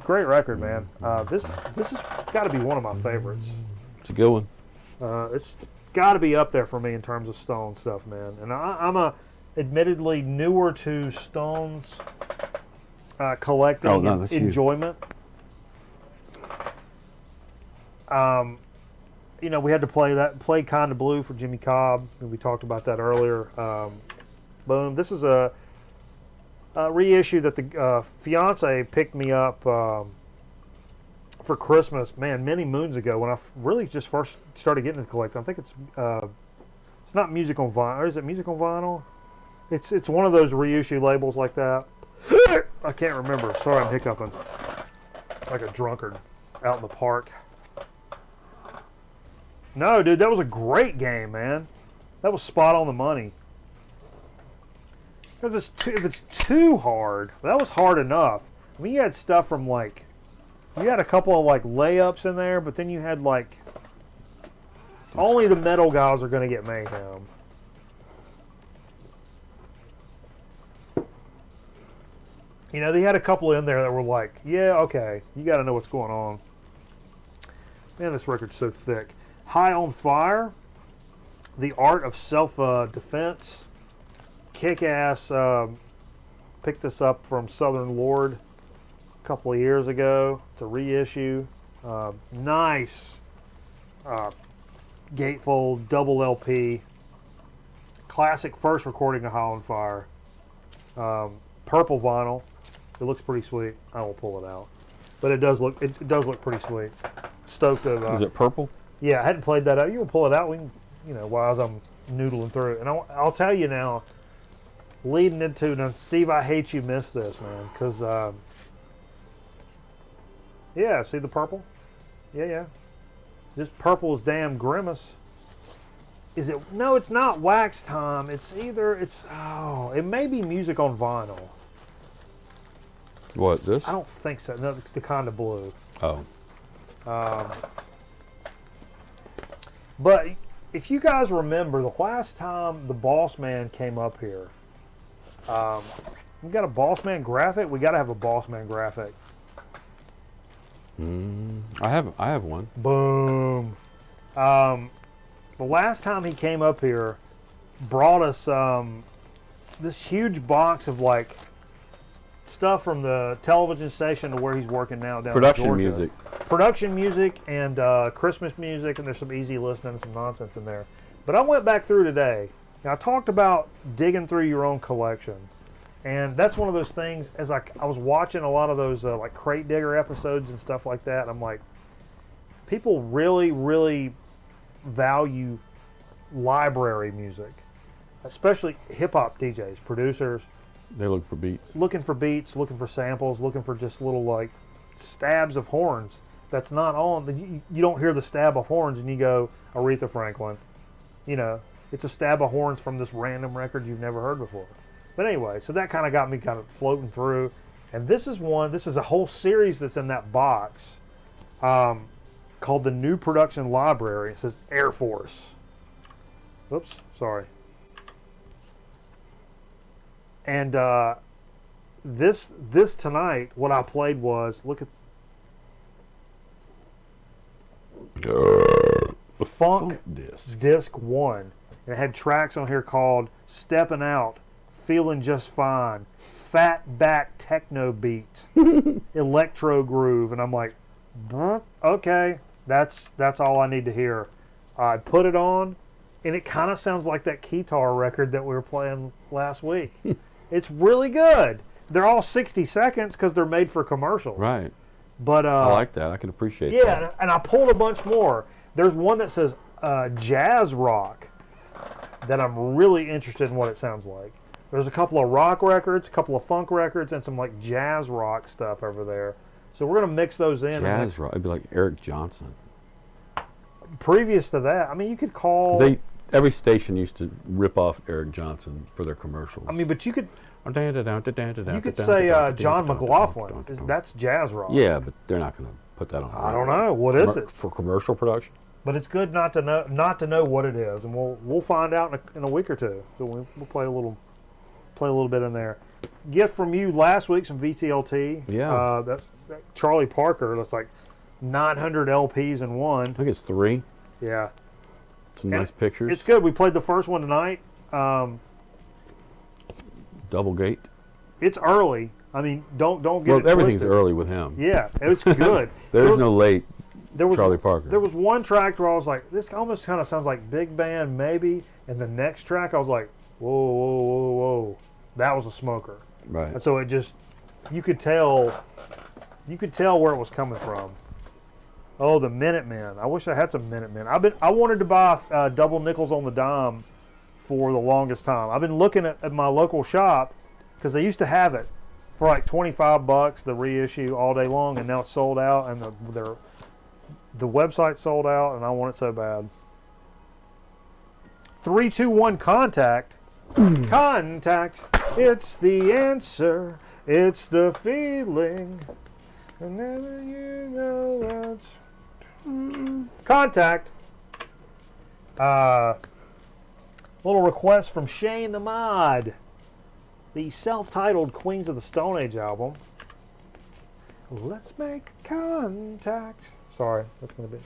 Great record, man. This has got to be one of my favorites. It's a good one. It's got to be up there for me in terms of Stone stuff, man. And I'm admittedly newer to Stone's collecting and enjoyment. We had to play Kinda Blue for Jimmy Cobb, and we talked about that earlier. Boom. This is a reissue that the fiance picked me up for Christmas, man, many moons ago when I really just first started getting into collecting. I think it's not music on vinyl. Or is it music on vinyl? It's one of those reissue labels like that. I can't remember. Sorry, I'm hiccuping like a drunkard out in the park. No, dude, that was a great game, man. That was spot on the money. If it's too hard, that was hard enough. I mean, you had stuff from you had a couple of layups in there, but then you had only the metal guys are going to get Mayhem. They had a couple in there that were yeah, okay, you got to know what's going on. Man, this record's so thick. High on Fire, The Art of Self-Defense, kick-ass. Picked this up from Southern Lord a couple of years ago. It's a reissue. Nice gatefold double LP. Classic first recording of High on Fire. Purple vinyl. It looks pretty sweet. I won't pull it out, but it does look pretty sweet. Stoked of. Is it purple? Yeah, I hadn't played that out. You can pull it out. We can, while I'm noodling through it. And I'll tell you now, leading into now, Steve, I hate you missed this, man, because yeah, see the purple? Yeah. This purple is damn Grimace. Is it? No, it's not Wax Time. It may be music on vinyl. What, this? I don't think so. No, the Kinda Blue. Oh. But if you guys remember, the last time the Boss Man came up here, we got a Boss Man graphic. We got to have a Boss Man graphic. I have one. Boom. The last time he came up here, brought us this huge box of stuff from the television station to where he's working now down in Georgia. Production music and Christmas music, and there's some easy listening and some nonsense in there. But I went back through today. Now, I talked about digging through your own collection, and that's one of those things. As I was watching a lot of those Crate Digger episodes and stuff like that, I'm like, people really, really value library music, especially hip hop DJs, producers. They look for beats. Looking for beats, looking for samples, looking for just little stabs of horns. That's not on. You don't hear the stab of horns and you go, Aretha Franklin. It's a stab of horns from this random record you've never heard before. But anyway, so that kind of got me kind of floating through. And this is a whole series that's in that box called the New Production Library. It says Air Force. Oops, sorry. And this tonight, what I played was, look at Funk Disc 1. And it had tracks on here called Steppin' Out, Feeling Just Fine, Fat Back Techno Beat, Electro Groove. And I'm like, okay, that's all I need to hear. I put it on, and it kind of sounds like that Keytar record that we were playing last week. It's really good. They're all 60 seconds because they're made for commercials. Right. But I like that. I can appreciate that. Yeah, and I pulled a bunch more. There's one that says jazz rock that I'm really interested in what it sounds like. There's a couple of rock records, a couple of funk records, and some jazz rock stuff over there. So we're going to mix those in. Jazz rock. It'd be like Eric Johnson. Previous to that, I mean, you could call... Every station used to rip off Eric Johnson for their commercials. I mean, but you could say John McLaughlin. That's jazz rock. Yeah, but they're not going to put that on. I don't know. What is it? For commercial production? But it's good not to know what it is, and we'll find out in a week or two. So we'll play a little bit in there. Gift from you last week, some VTLT. Yeah. That's Charlie Parker. That's 900 LPs in one. I think it's 3. Yeah. Some And nice pictures. It's good. We played the first one tonight. Double gate. It's early. I mean, don't get Well, it everything's twisted. early with him. Yeah, it's good. There's no late There was Charlie Parker. There was one track where I was like, this almost kind of sounds like big band, maybe. And the next track, I was like, whoa, whoa, whoa, whoa. That was a smoker. Right. And so it just, you could tell where it was coming from. Oh, the Minutemen. I wish I had some Minutemen. I wanted to buy double nickels on the dime for the longest time. I've been looking at my local shop because they used to have it for like $25, the reissue all day long, and now it's sold out, and the website's sold out, and I want it so bad. 321 contact. Contact. It's the answer. It's the feeling. Whenever you know that's contact. Little request from Shane the Mod. The self-titled Queens of the Stone Age album. Let's make contact. Sorry, that's going to be in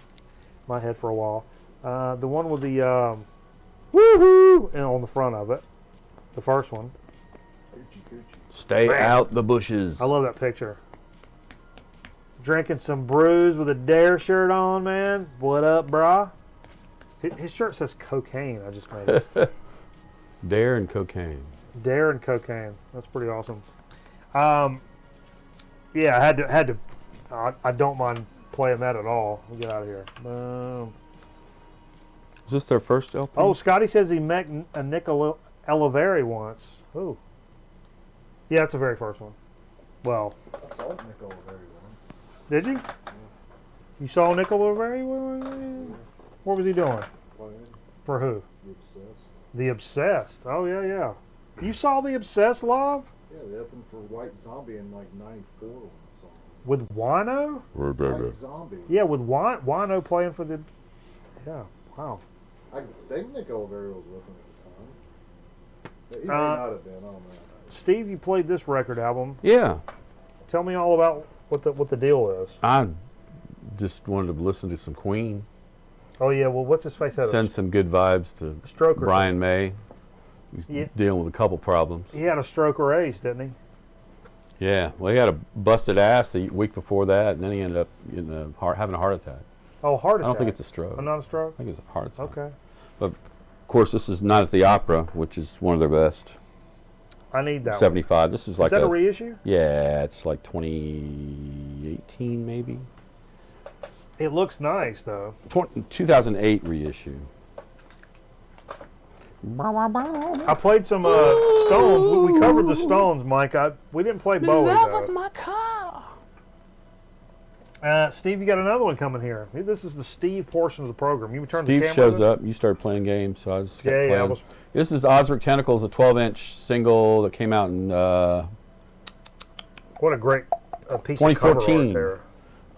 my head for a while. The one with the woohoo on the front of it. The first one. Stay Man. out the bushes. I love that picture. Drinking some brews with a Dare shirt on, man. What up, brah? His shirt says cocaine, I just noticed. Dare and cocaine. Dare and cocaine. That's pretty awesome. Yeah, I had to. I don't mind playing that at all. We'll get out of here. Boom. Is this their first LP? Oh, Scotty says he met a Nick Oliveri once. Ooh. Yeah, that's the very first one. Well, I saw Nick Oliveri one. did you? You saw Nick Oliveri? What was he doing? Playing For who? The Obsessed. The Obsessed. Oh, yeah, yeah. You saw The Obsessed live? Yeah, they opened for White Zombie in like '94 on the song. With Wino? White Zombie. Yeah, with Wino playing for the... Yeah, wow. I think Nick Oliveri was with him at the time. He may Uh, not have been. I don't know. Steve, you played this record album. Yeah. Tell me all about what the deal is. I just wanted to listen to some Queen. Oh, yeah, well, what's his face? Had Send some good vibes to stroke or Brian May. He's Yeah. dealing with a couple problems. He had a stroke or ace, didn't he? Yeah. Well, he had a busted ass the week before that, and then he ended up having a heart attack. Oh, heart attack. I don't think it's a stroke. Oh, not a stroke? I think it's a heart attack. Okay. But, of course, this is not at the Opera, which is one of their best. I need that 75. This is one. like Is that a reissue? Yeah, it's like 2018 maybe. It looks nice, though. 2008 reissue. I played some Stones. We covered the Stones, Mike. We didn't play Bowie, though. my car. Steve, you got another one coming here. This is the Steve portion of the program. You turn Steve the camera shows up. You started playing games, so I just kept Yeah, playing. yeah. This is Osric Tentacles, a 12-inch single that came out in What a great piece of cover art 2014. there.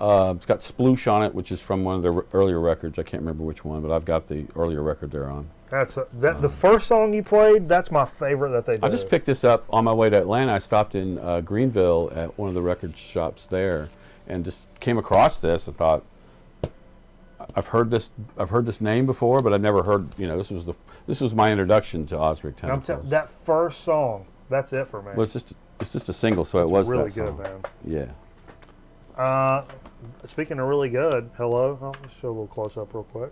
It's got Sploosh on it, which is from one of their earlier records. I can't remember which one, but I've got the earlier record there on. The first song you played. That's my favorite that they did. I just picked this up on my way to Atlanta. I stopped in Greenville at one of the record shops there, and just came across this and thought, I've heard this name before, but I've never heard. This was my introduction to Osric Tentacles. That first song. That's it for me. Well, it's just a single, so it was really that good, song. man. Yeah. Speaking of really good, hello. Let's show a little close up real quick.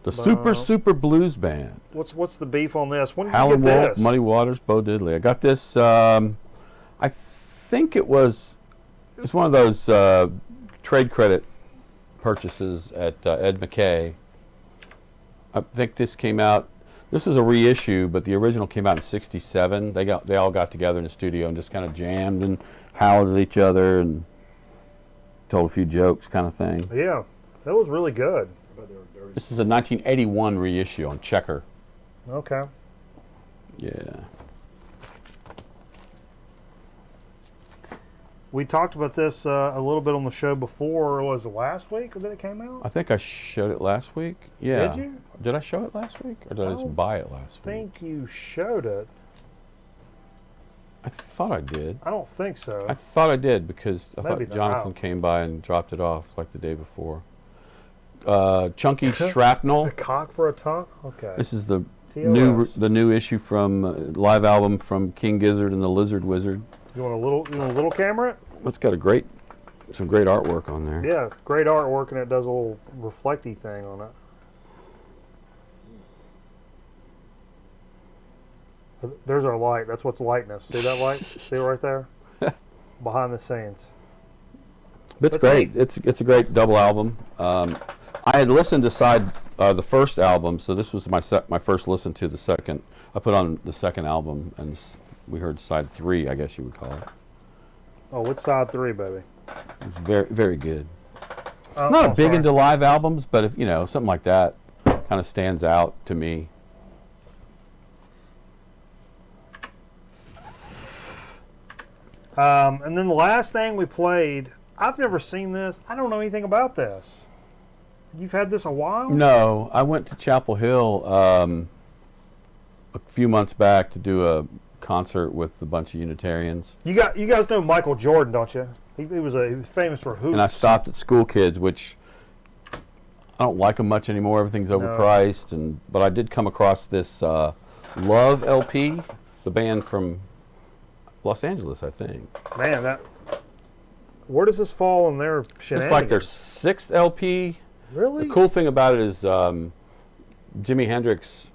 The Super Blues Band. What's the beef on this? When did Howlin' you get Wolf, this? Muddy Waters, Bo Diddley. I got this. I think it was one of those trade credit purchases at Ed McKay. I think this came out. This is a reissue, but the original came out in '67. They all got together in the studio and just kind of jammed and howled at each other and told a few jokes, kind of thing. Yeah, that was really good. This is a 1981 reissue on Checker. Okay. Yeah. We talked about this a little bit on the show before. Was it last week that it came out? I think I showed it last week. Yeah. Did you? Did I show it last week, or did I just buy it last I week? think you showed it. I thought I did. I don't think so. I thought I did because I Maybe thought not. Jonathan came by and dropped it off like the day before. Chunky Shrapnel. A cock for a talk? Okay. This is the TOS. new issue from live album from King Gizzard and the Lizard Wizard. You want a little camera? It's got some great artwork on there. Yeah, great artwork, and it does a little reflecty thing on it. There's our light. That's what's lighting us. See that light? See it right there? Behind the scenes. It's great. It's a great double album. I had listened to the first album, so this was my first listen to the second. I put on the second album, and we heard side 3, I guess you would call it. Oh, what's side 3, baby? It was very, very good. Not big into live albums, but if, something like that kind of stands out to me. And then the last thing we played, I've never seen this. I don't know anything about this. You've had this a while? No, I went to Chapel Hill a few months back to do a concert with a bunch of Unitarians. You guys know Michael Jordan, don't you? He was famous for hoops. And I stopped at School Kids, which I don't like them much anymore. Everything's overpriced. But I did come across this Love LP, the band from Los Angeles, I think. Man, where does this fall in their shenanigans? It's like their 6th LP. Really? The cool thing about it is Jimi Hendrix.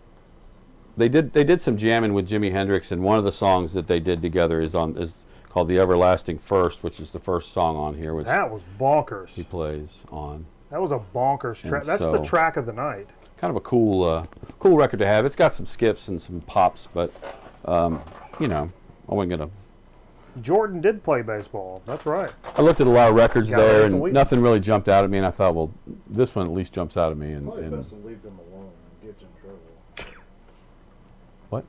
They did some jamming with Jimi Hendrix, and one of the songs that they did together is called "The Everlasting First," which is the first song on here. Which that was bonkers. He plays on. That was a bonkers track. That's the track of the night. Kind of a cool record to have. It's got some skips and some pops, but I wasn't gonna. Jordan did play baseball. That's right. I looked at a lot of records there, and nothing really jumped out at me. And I thought, well, this one at least jumps out at me. Probably best to leave them alone and get you in trouble. What?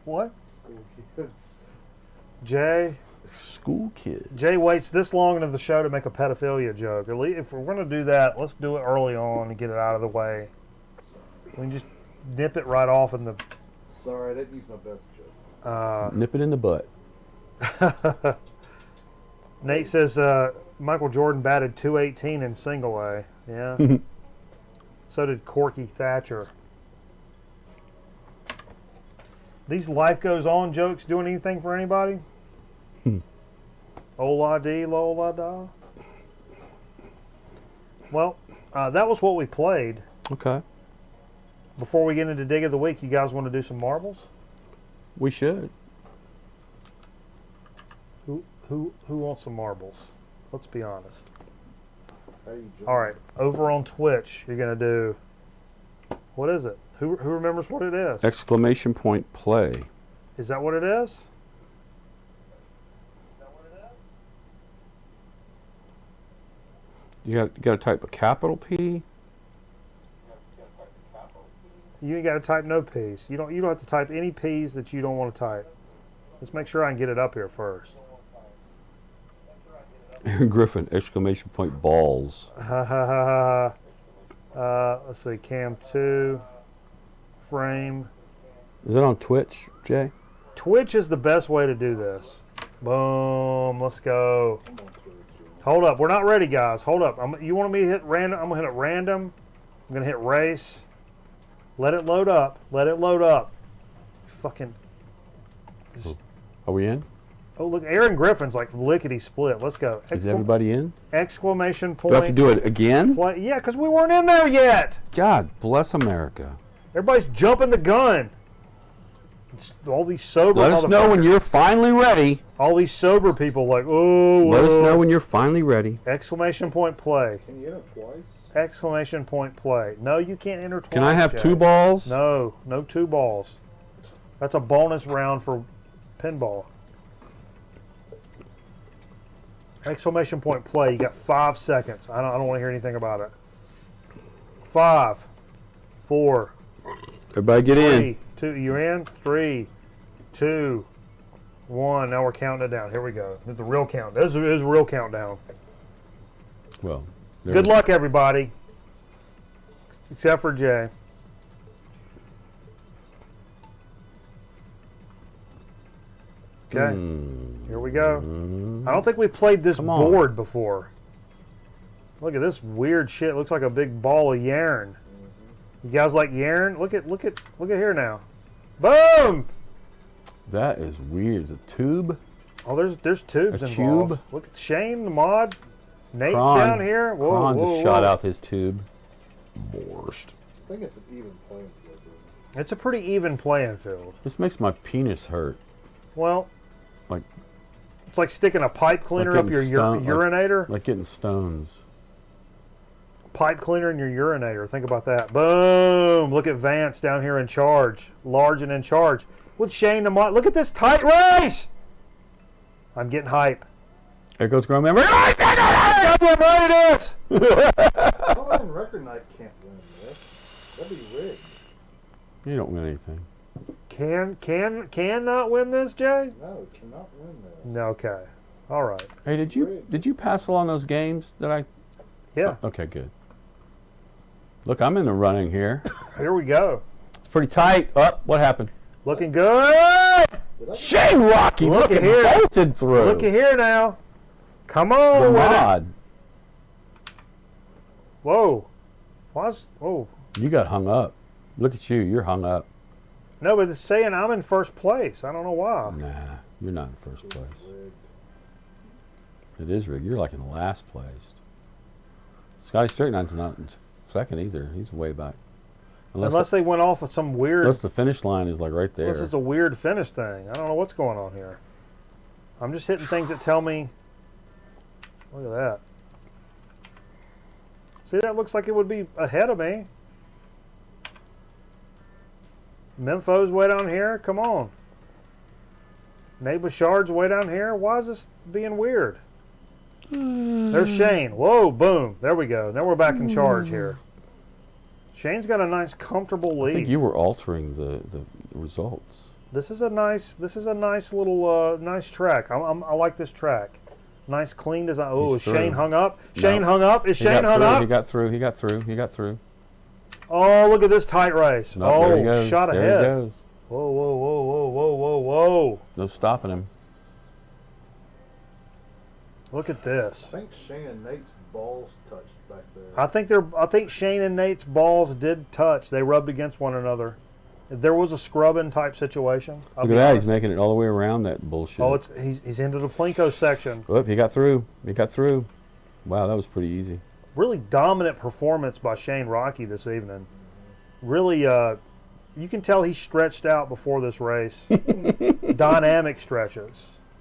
What? School kids. Jay. School kids. Jay waits this long into the show to make a pedophilia joke. At least if we're going to do that, let's do it early on and get it out of the way. We can just nip it right off in the. Sorry, I didn't use my best joke. Nip it in the butt. Nate says Michael Jordan batted .218 in single A. Yeah. So did Corky Thatcher. These life goes on jokes doing anything for anybody? Ola dee, lola da. Well, that was what we played. Okay. Before we get into Dig of the Week, you guys want to do some marbles? We should. Who wants some marbles? Let's be honest. All right, over on Twitch, you're gonna do. What is it? Who remembers what it is? Exclamation point play. Is that what it is? You got to type a capital P. You ain't got to type no P's. You don't have to type any P's that you don't want to type. Let's make sure I can get it up here first. Aaron Griffin! Exclamation point balls. Ha ha ha ha. Let's see. Cam 2. Frame. Is it on Twitch, Jay? Twitch is the best way to do this. Boom. Let's go. Hold up. We're not ready, guys. Hold up. You want me to hit random? I'm going to hit random. I'm going to hit race. Let it load up. Let it load up. Fucking. Are we in? Oh, look. Aaron Griffin's like lickety split. Let's go. Is everybody in? Exclamation point. Do I have to do it again? Yeah, because we weren't in there yet. God bless America. Everybody's jumping the gun. All these sober Let us know when you're finally ready. All these sober people like, oh. Let us know when you're finally ready. Exclamation point play. Can you enter twice? Exclamation point play. No, you can't enter twice. Can I have Jay. 2 balls? No 2 balls. That's a bonus round for pinball. Exclamation point play. You got 5 seconds. I don't want to hear anything about it. 5, 4. Everybody get 3, in. 2. You're in. 3, 2, 1. Now we're counting it down. Here we go. This is the real count. This is a real countdown. Well, good luck, everybody. Except for Jay. Okay. Here we go. I don't think we played this board before. Look at this weird shit. Looks like a big ball of yarn. You guys like yarn? Look at here now. Boom! That is weird. Is it a tube? Oh, there's tubes A involved. tube? Look at Shane, the mod. Nate's Kron- down here. Whoa, Kron whoa, just shot whoa. out his tube. Borscht. I think it's an even playing field. It's a pretty even playing field. This makes my penis hurt. Well, Like- it's like sticking a pipe cleaner up getting your stoned, urinator. Like getting stones. Pipe cleaner in your urinator. Think about that. Boom! Look at Vance down here in charge, large and in charge with Shane the mod. Look at this tight race. I'm getting hype. There goes Grown Man. Record! Goddamn right it is. Oh, and Record Night can't win this. That'd be rigged. You don't win anything. Can not win this, Jay? No, it cannot win this. No, okay. All right. Hey, did you pass along those games that I? Yeah. Oh, okay, good. Look, I'm in the running here. Here we go. It's pretty tight. Oh, what happened? Looking good. Shane Rocky, Look look at here. bolted through. Look at here now. Come the on with it. mod. Whoa. Whoa. You got hung up. Look at you. You're hung up. No, but it's saying I'm in first place. I don't know why. Nah, you're not in first place. It is rigged. You're like in last place. Scotty Strickland's not in second either. He's way back. Unless they went off of some weird. Unless the finish line is like right there. This is a weird finish thing. I don't know what's going on here. I'm just hitting things that tell me. Look at that. See, that looks like it would be ahead of me. Mempho's way down here. Come on. Nate Bouchard's way down here. Why is this being weird? There's Shane. Whoa, boom. There we go. Now we're back in charge here. Shane's got a nice, comfortable lead. I think you were altering the results. This is a nice little nice track. I like this track. Nice, clean design. Oh, is Shane hung up? Shane hung up? Is Shane hung up? He got through. He got through. Oh, look at this tight race. No, there he goes. Shot ahead. There he goes. Whoa, whoa, whoa, whoa, whoa, whoa, whoa. No stopping him. Look at this. I think Shane and Nate's balls touched back there. I think Shane and Nate's balls did touch. They rubbed against one another. If there was a scrubbing type situation. Look at that. He's making it all the way around that bullshit. Oh, he's into the Plinko section. Whoop, he got through. Wow, that was pretty easy. Really dominant performance by Shane Rocky this evening. Really, you can tell he stretched out before this race. Dynamic stretches.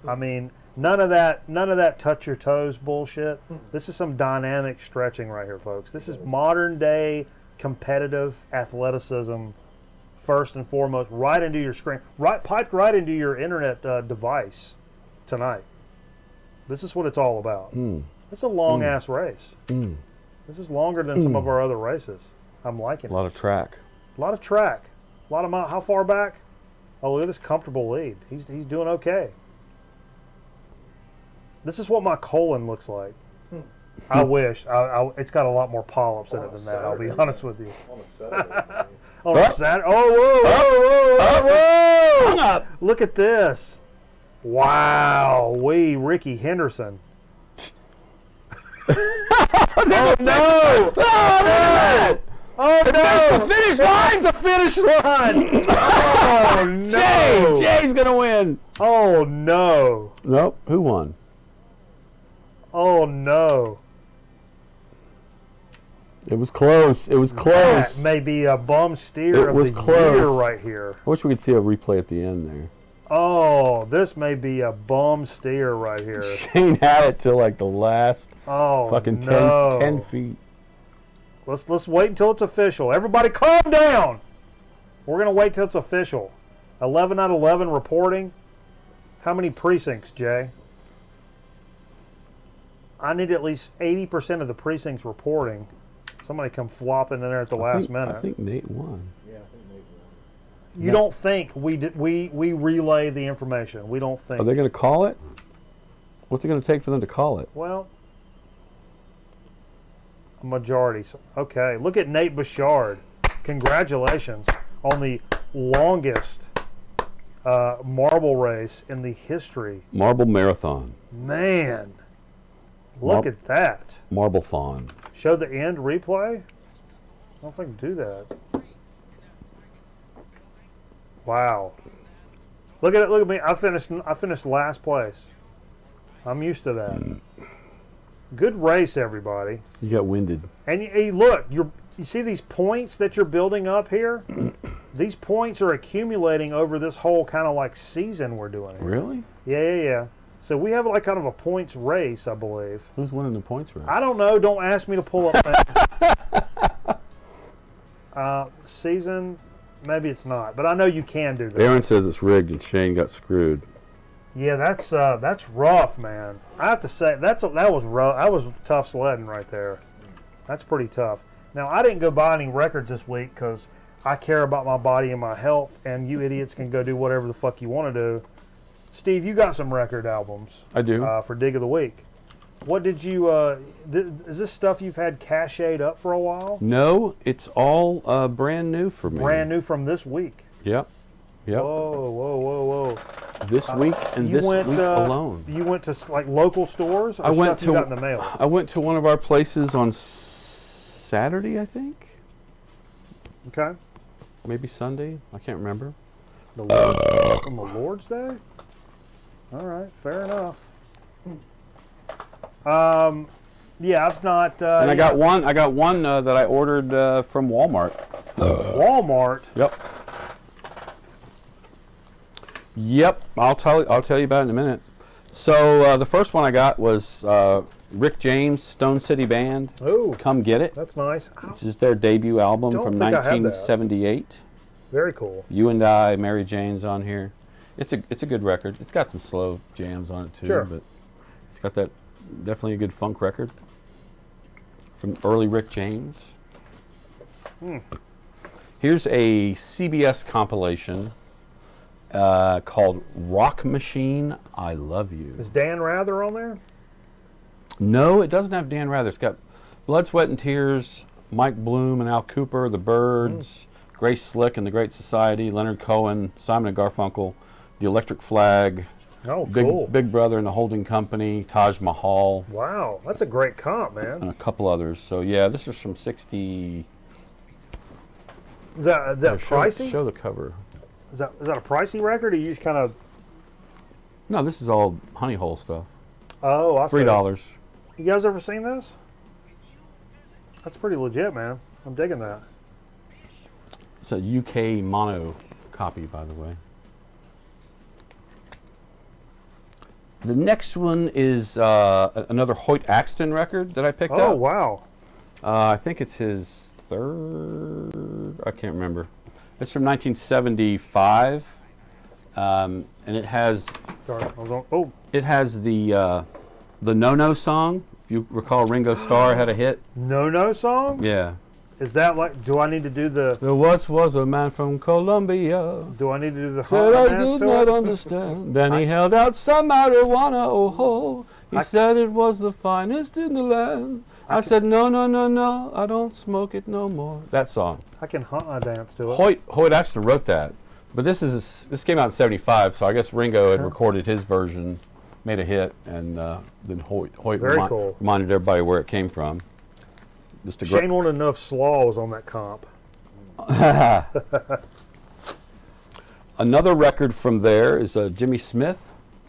I mean, none of that touch your toes bullshit. This is some dynamic stretching right here, folks. This is modern day competitive athleticism. First and foremost, right into your screen, piped right into your internet device tonight. This is what it's all about. It's a long ass race. This is longer than some of our other races. I'm liking it. A lot of track. A lot of track. A lot of how far back? Oh, look at this comfortable lead. He's doing okay. This is what my colon looks like. I wish. It's got a lot more polyps in it than that. I'll be honest with you. On a Saturday. On a Saturday. Oh, whoa, whoa, whoa! Look at this. Wow, Ricky Henderson. Oh no! Oh no! The finish line! The finish line! Oh no! Jay's gonna win. Oh no! Nope. Who won? Oh no! It was close. It was close. That may be a bum steer of the year right here. I wish we could see a replay at the end there. Oh, this may be a bum steer right here. Shane had it till like the last fucking 10 feet. Let's wait until it's official. Everybody calm down. We're going to wait till it's official. 11 out of 11 reporting. How many precincts, Jay? I need at least 80% of the precincts reporting. Somebody come flopping in there at the last minute. I think Nate won. Yeah, I think Nate won. You don't think we relay the information. We don't think. Are they going to call it? What's it going to take for them to call it? Well, a majority. Okay, look at Nate Bouchard. Congratulations on the longest marble race in the history. Marble Marathon. Man, Look at that. Marble Fawn. Show the end replay? I don't know if I can do that. Wow. Look at it. Look at me. I finished last place. I'm used to that. Good race, everybody. You got winded. And you look, you see these points that you're building up here? These points are accumulating over this whole kind of like season we're doing here. Really? Yeah. So we have like kind of a points race, I believe. Who's winning the points race? I don't know. Don't ask me to pull up things. Season, maybe it's not, but I know you can do that. Aaron says it's rigged and Shane got screwed. Yeah, that's rough, man. I have to say that was rough. That was tough sledding right there. That's pretty tough. Now I didn't go buy any records this week because I care about my body and my health, and you idiots can go do whatever the fuck you want to do. Steve, you got some record albums. I do. For Dig of the Week. What did you? Is this stuff you've had cached up for a while? No, it's all brand new for me. Brand new from this week. Yep. Whoa. This week and this week alone. You went to like local stores, or I went stuff to you got in the mail? I went to one of our places on Saturday, I think. Okay. Maybe Sunday. I can't remember. On the Lord's Day? All right, fair enough. Yeah, it's not. And I got one that I ordered from Walmart. Walmart. Yep. I'll tell you about it in a minute. So the first one I got was Rick James Stone City Band. Oh, Come Get It. that's nice. Which is their debut album Don't from think I have that. 1978. Very cool. You and I, Mary Jane's on here. It's a good record. It's got some slow jams on it too, Sure. but it's got that definitely a good funk record from early Rick James. Here's a CBS compilation called Rock Machine, I Love You. Is Dan Rather on there? No, it doesn't have Dan Rather. It's got Blood, Sweat, and Tears, Mike Bloom and Al Cooper, The Byrds, Grace Slick and the Great Society, Leonard Cohen, Simon and Garfunkel, The Electric Flag, Oh, cool. Big Brother and the Holding Company, Taj Mahal, Wow, that's a great comp, and man. a couple others. So yeah, this is from 60. Is that pricey? Show the cover. Is that a pricey record, or you just kind of? No, this is all Honey Hole stuff. Oh, I see. $3. You guys ever seen this? That's pretty legit, man. I'm digging that. It's a UK mono copy, by the way. The next one is another Hoyt Axton record that I picked up. Oh, wow. I think it's his third. I can't remember. It's from 1975, and it has. Sorry, I was on. Oh, It has the No No song. If you recall, Ringo Starr had a hit. No song? Yeah. Is that like? Do I need to do the? There once was a man from Colombia. Do I need to do the? Said I dance did to not it? understand. Then he held out some marijuana. Oh ho! He I- said it was the finest in the land. I said no, I don't smoke it no more. That song. I can dance to it. Hoyt Axton wrote that, but this came out in '75, so I guess Ringo had Sure. recorded his version, made a hit, and then Hoyt Very cool. reminded everybody where it came from. Just a Shane wanted to know if Slaw was on that comp. Another record from there is Jimmy Smith,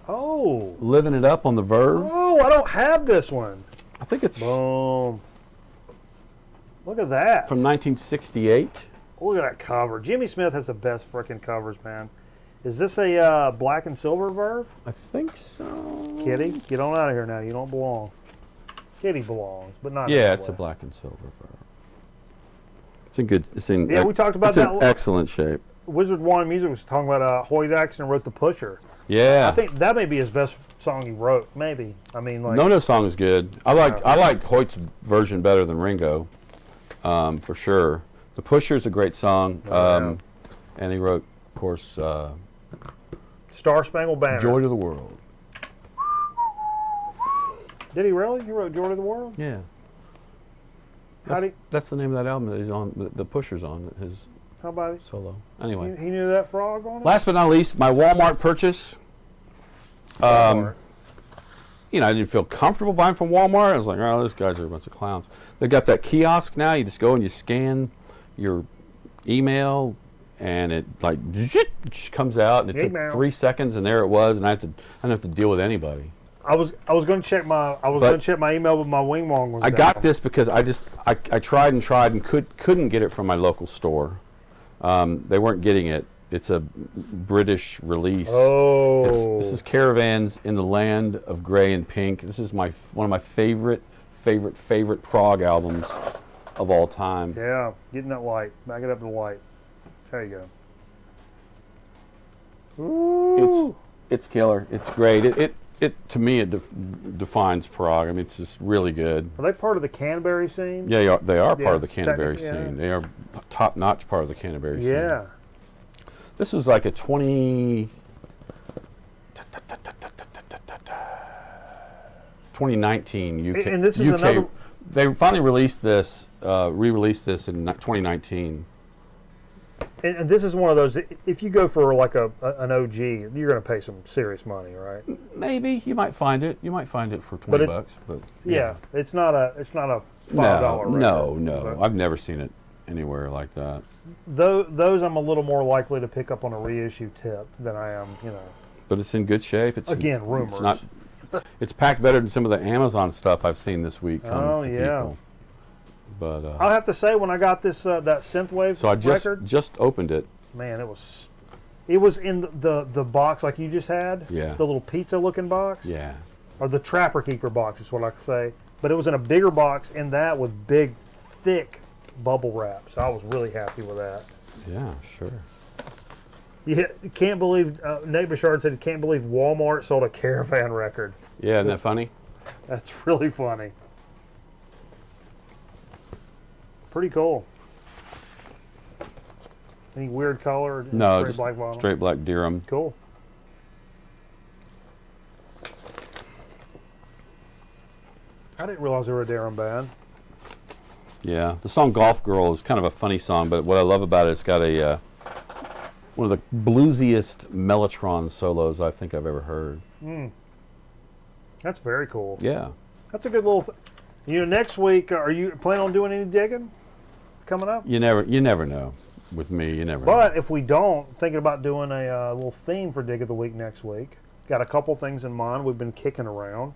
Oh. Living It Up on the Verve. Oh, I don't have this one. I think it's Boom. Look at that. from 1968. Look at that cover. Jimmy Smith has the best freaking covers, man. Is this a black and silver Verve? I think so. Kitty, get on out of here now. You don't belong. Kitty belongs, but not. Yeah, that it's a way. black and silver Verve. It's in good. It's in. Yeah, we talked about it's that. in excellent shape. Wizard One Music was talking about Hoyt Axton wrote The Pusher. Yeah. I think that may be his best song he wrote. Maybe. I mean, like. No song is good. I like Hoyt's version better than Ringo, for sure. The Pusher's a great song, and he wrote, of course, Star Spangled Banner. Joy to the World. Did he really? He wrote Joy to the World? Yeah. How That's the name of that album that he's on. The Pusher's on his How about it? solo. Anyway, He knew that frog on it? last but not least, my Walmart purchase. Walmart. you know, I didn't feel comfortable buying from Walmart. I was like, oh, those guys are a bunch of clowns. They got that kiosk now. You just go and you scan your email, and it like just comes out, and it took 3 seconds, and there it was, and I didn't have to deal with anybody. I was going to check my email, but my wing wong was I down. got this because I tried and couldn't get it from my local store. They weren't getting it. It's a British release. Oh. This is Caravans in the Land of Grey and Pink. This is one of my favorite prog albums of all time. Yeah, getting that light. Back it up to the light. There you go. Ooh. It's killer. It's great. It to me it defines prog. I mean, it's just really good. Are they part of the Canterbury scene? Yeah, they are part of the Canterbury scene. They are top-notch part of the Canterbury scene. Yeah. This was like a 2019 UK. And this is UK, another. They finally released this, re-released this in 2019. And this is one of those. If you go for like an OG, you're going to pay some serious money, right? Maybe you might find it. You might find it for $20. But yeah, it's not a $5 record. No. I've never seen it anywhere like that. Those I'm a little more likely to pick up on a reissue tip than I am, you know. But it's in good shape. It's again rumors. It's packed better than some of the Amazon stuff I've seen this week. People. But I'll have to say, when I got this that synthwave record, just opened it. Man, it was in the box like you just had. Yeah. The little pizza looking box. Yeah. Or the Trapper Keeper box is what I say. But it was in a bigger box in that with big, thick bubble wrap. So I was really happy with that. Yeah, sure. You can't believe Nate Bouchard said he can't believe Walmart sold a Caravan record. Yeah, isn't that funny? That's really funny. Pretty cool. Any weird color? No, straight just black vinyl? straight black Durham. Cool. I didn't realize they were a Durham band. Yeah, the song "Golf Girl" is kind of a funny song, but what I love about it, it's got a one of the bluesiest mellotron solos I think I've ever heard. That's very cool. Yeah. That's a good little. You know, next week, are you planning on doing any digging coming up? You never know. With me, you never know. But if we don't, thinking about doing a little theme for Dig of the Week next week. Got a couple things in mind we've been kicking around.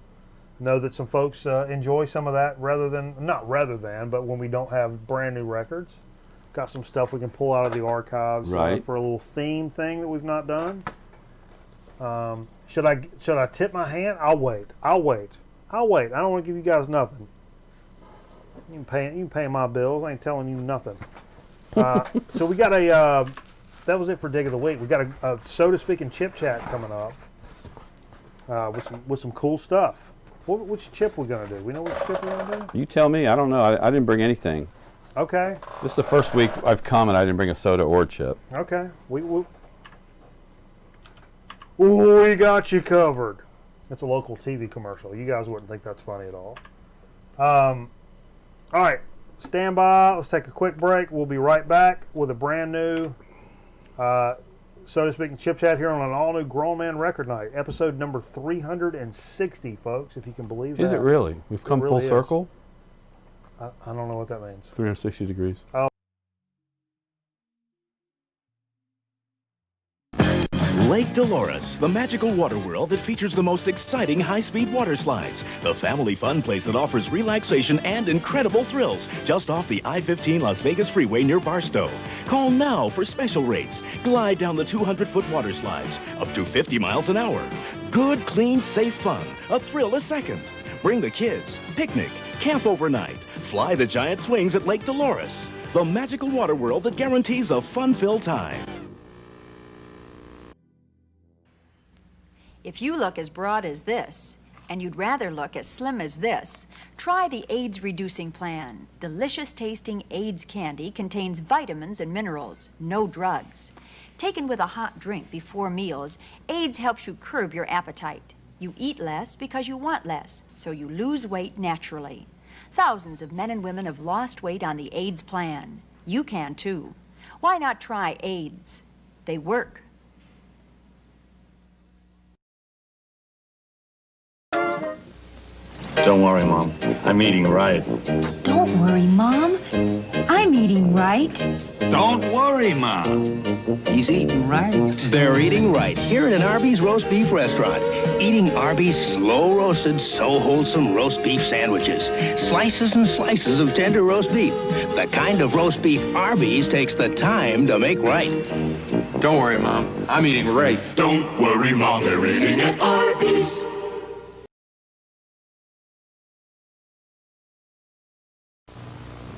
Know that some folks enjoy some of that but when we don't have brand new records. Got some stuff we can pull out of the archives for a little theme thing that we've not done. Should I tip my hand? I'll wait. I don't want to give you guys nothing. You can pay my bills. I ain't telling you nothing. So we got that was it for Dig of the Week. We got a so to speak and chip chat coming up with some cool stuff. Which chip we gonna do? We know which chip we're gonna do? You tell me. I don't know. I didn't bring anything. Okay. This is the first week I've come and I didn't bring a soda or chip. Okay. We got you covered. That's a local TV commercial. You guys wouldn't think that's funny at all. All right. Stand by. Let's take a quick break. We'll be right back with a brand new, so to speak, chip chat here on an all-new Grown Man Record Night, episode number 360, folks, if you can believe that. Is it really? We've come full circle? I don't know what that means. 360 degrees. Oh. Lake Dolores, the magical water world that features the most exciting high-speed water slides. The family fun place that offers relaxation and incredible thrills just off the I-15 Las Vegas freeway near Barstow. Call now for special rates. Glide down the 200-foot water slides, up to 50 miles an hour. Good, clean, safe fun. A thrill a second. Bring the kids, picnic, camp overnight. Fly the giant swings at Lake Dolores. The magical water world that guarantees a fun-filled time. If you look as broad as this, and you'd rather look as slim as this, try the AIDS Reducing Plan. Delicious tasting AIDS candy contains vitamins and minerals, no drugs. Taken with a hot drink before meals, AIDS helps you curb your appetite. You eat less because you want less, so you lose weight naturally. Thousands of men and women have lost weight on the AIDS plan. You can too. Why not try AIDS? They work. Don't worry, Mom. I'm eating right. Don't worry, Mom. I'm eating right. Don't worry, Mom. He's eating right. They're eating right here in an Arby's roast beef restaurant. Eating Arby's slow-roasted, so wholesome roast beef sandwiches. Slices and slices of tender roast beef. The kind of roast beef Arby's takes the time to make right. Don't worry, Mom. I'm eating right. Don't worry, Mom, they're eating at Arby's.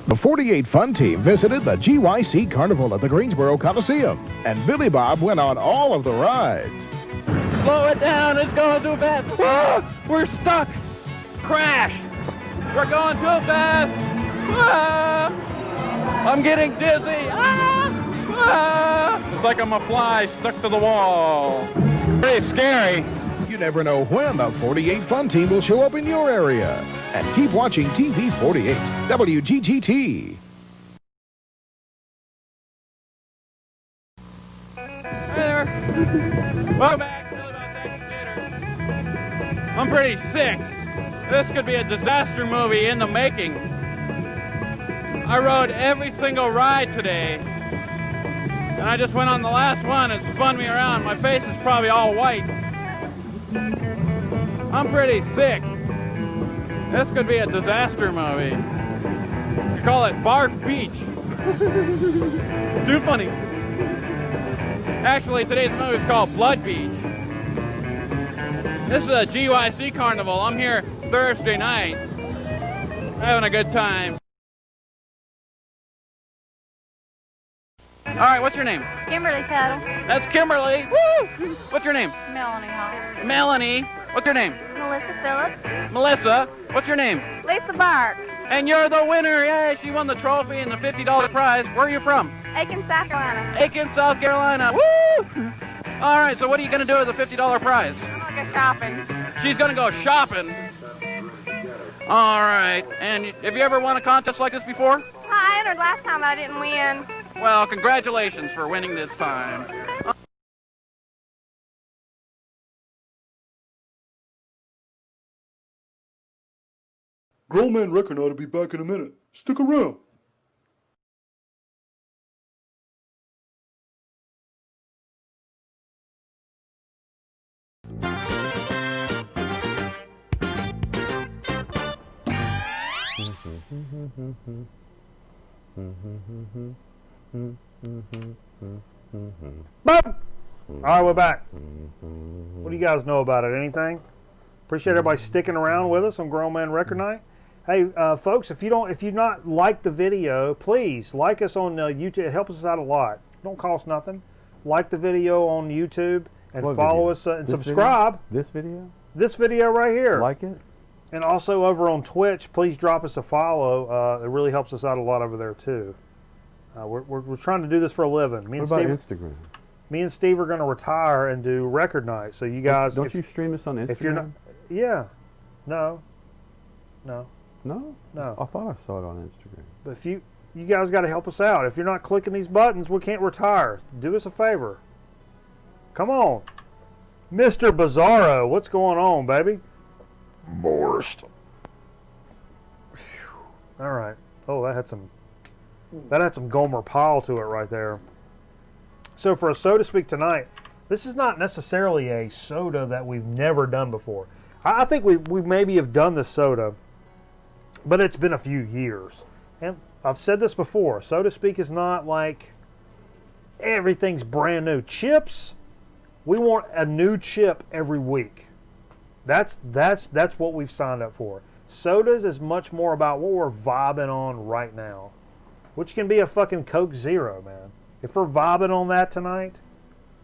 The 48 Fun Team visited the GYC Carnival at the Greensboro Coliseum, and Billy Bob went on all of the rides. Slow it down, it's going too fast. Ah, we're stuck. Crash. We're going too fast. Ah, I'm getting dizzy. Ah, ah. It's like I'm a fly stuck to the wall. Pretty scary. You never know when the 48 Fun Team will show up in your area. And keep watching TV 48, WGGT. Hey there. Welcome back to Billy Bob's Action Theater. I'm pretty sick. This could be a disaster movie in the making. I rode every single ride today. And I just went on the last one and spun me around. My face is probably all white. I'm pretty sick. This could be a disaster movie. You call it Barf Beach. Too funny. Actually, today's movie is called Blood Beach. This is a GYC carnival. I'm here Thursday night, having a good time. All right, what's your name? Kimberly Tuttle. That's Kimberly. Woo! What's your name? Melanie Hall. Melanie. What's your name? Melissa Phillips. Melissa. What's your name? Lisa Bark. And you're the winner. Yay, she won the trophy and the $50 prize. Where are you from? Aiken, South Carolina. Aiken, South Carolina. Woo! All right, so what are you going to do with the $50 prize? I'm going to go shopping. She's going to go shopping. All right. And have you ever won a contest like this before? I entered last time, but I didn't win. Well, congratulations for winning this time. Grown Man Record ought to be back in a minute. Stick around. Boom! All right, we're back. What do you guys know about it? Anything? Appreciate everybody sticking around with us on Grown Man Record Night. Hey, folks, if you've not liked the video, please like us on YouTube. It helps us out a lot. Don't cost nothing. Like the video on YouTube and follow us and subscribe. This video? This video right here. Like it? And also over on Twitch, please drop us a follow. It really helps us out a lot over there too. We're trying to do this for a living. What about Instagram? Me and Steve are going to retire and do record night. So you guys, don't you stream this on Instagram? If you're not, yeah, no. No. I thought I saw it on Instagram. But if you guys got to help us out. If you're not clicking these buttons, we can't retire. Do us a favor. Come on, Mr. Bizarro, what's going on, baby? Borscht. All right. Oh, that had some Gomer Pyle to it right there. So for a Soda Speak tonight, this is not necessarily a soda that we've never done before. I think we maybe have done this soda, but it's been a few years. And I've said this before, Soda Speak is not like everything's brand new. Chips, we want a new chip every week. That's what we've signed up for. Sodas is much more about what we're vibing on right now, which can be a fucking Coke Zero, man. If we're vibing on that tonight,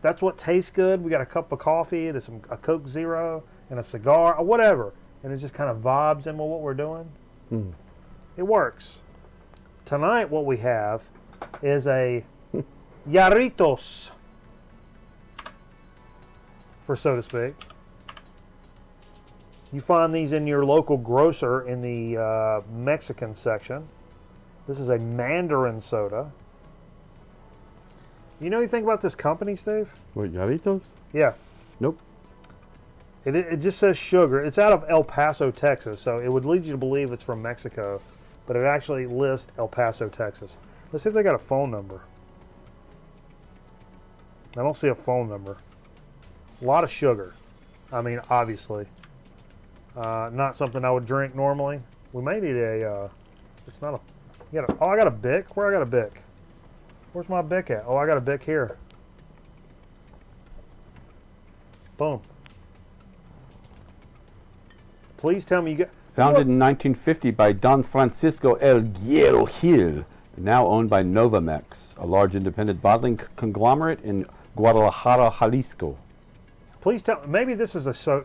that's what tastes good. We got a cup of coffee, a Coke Zero, and a cigar, or whatever, and it just kind of vibes in with what we're doing. It works. Tonight, what we have is a Jarritos, for Soda Speak. You find these in your local grocer in the Mexican section. This is a Mandarin soda. You know anything about this company, Steve? What, Jarritos? Yeah. Nope. It just says sugar. It's out of El Paso, Texas, so it would lead you to believe it's from Mexico, but it actually lists El Paso, Texas. Let's see if they got a phone number. I don't see a phone number. A lot of sugar. I mean, obviously. Not something I would drink normally. We may need a, it's not a, oh, I got a Bic? Where I got a Bic? Where's my Bic at? Oh, I got a Bic here. Boom. Please tell me you get... Founded in 1950 by Don Francisco El Guero Gil, now owned by Novamex, a large independent bottling conglomerate in Guadalajara, Jalisco. Please tell... Maybe this is a...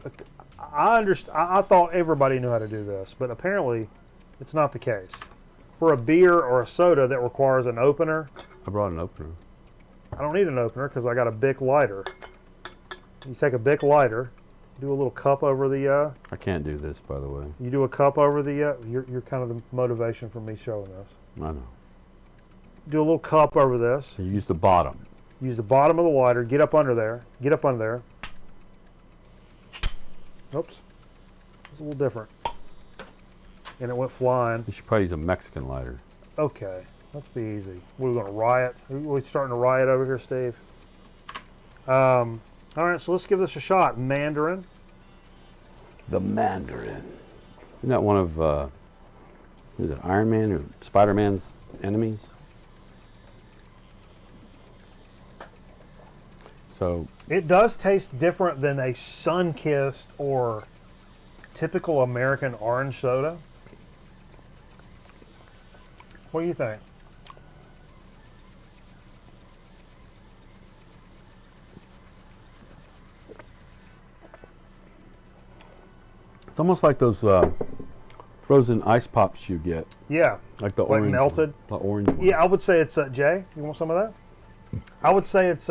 I thought everybody knew how to do this, but apparently it's not the case. For a beer or a soda that requires an opener... I brought an opener. I don't need an opener because I got a Bic lighter. You take a Bic lighter, do a little cup over the... I can't do this, by the way. You do a cup over the... You're kind of the motivation for me showing this. I know. Do a little cup over this. So you use the bottom. Use the bottom of the lighter. Get up under there. Get up under there. Oops. It's a little different. And it went flying. You should probably use a Mexican lighter. Okay. Let's be easy. We're going to riot. We're starting to riot over here, Steve. All right, so let's give this a shot. Mandarin. The Mandarin. Isn't that one of, is it Iron Man or Spider-Man's enemies? So it does taste different than a Sun-Kissed or typical American orange soda. What do you think? It's almost like those frozen ice pops you get. Yeah. Like the like orange. melted. The orange one. Yeah, I would say it's Jay. You want some of that? I would say it's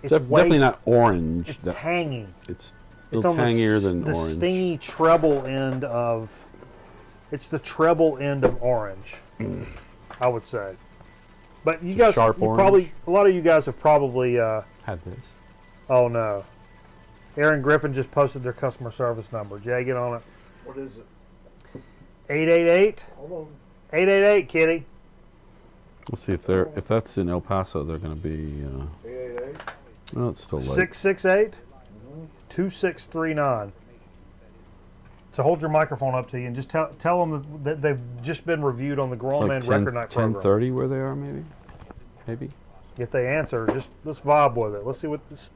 definitely not orange. It's tangy. It's a little tangier than the orange. Stingy treble end of. It's the treble end of orange. I would say. But you guys, sharp you orange. probably a lot of you guys have probably had this. Oh no. Aaron Griffin just posted their customer service number. Jay, get on it. What is it? 888. Hold on. 888, kitty. Let's see if that's in El Paso, they're going to be. 888. No, it's still late. 668 2639. So hold your microphone up to you and just tell them that they've just been reviewed on the Grown Man Record Night program. 10:30 where they are, maybe. Maybe. If they answer, just let's vibe with it. Let's see what this.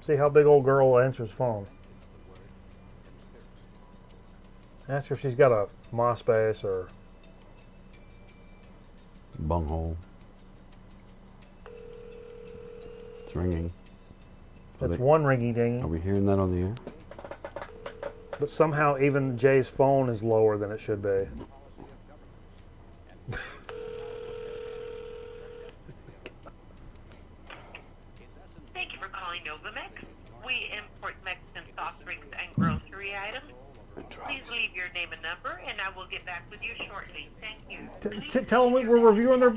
See how big old girl answers phone. Ask her if she's got a MySpace or bunghole. It's ringing. That's one ringy dingy. Are we hearing that on the air? But somehow even Jay's phone is lower than it should be. Thank you for calling Novamex. We import Mexican soft drinks and grocery items. Please leave your name and number, and I will get back with you shortly. Thank you. Tell them we're reviewing their...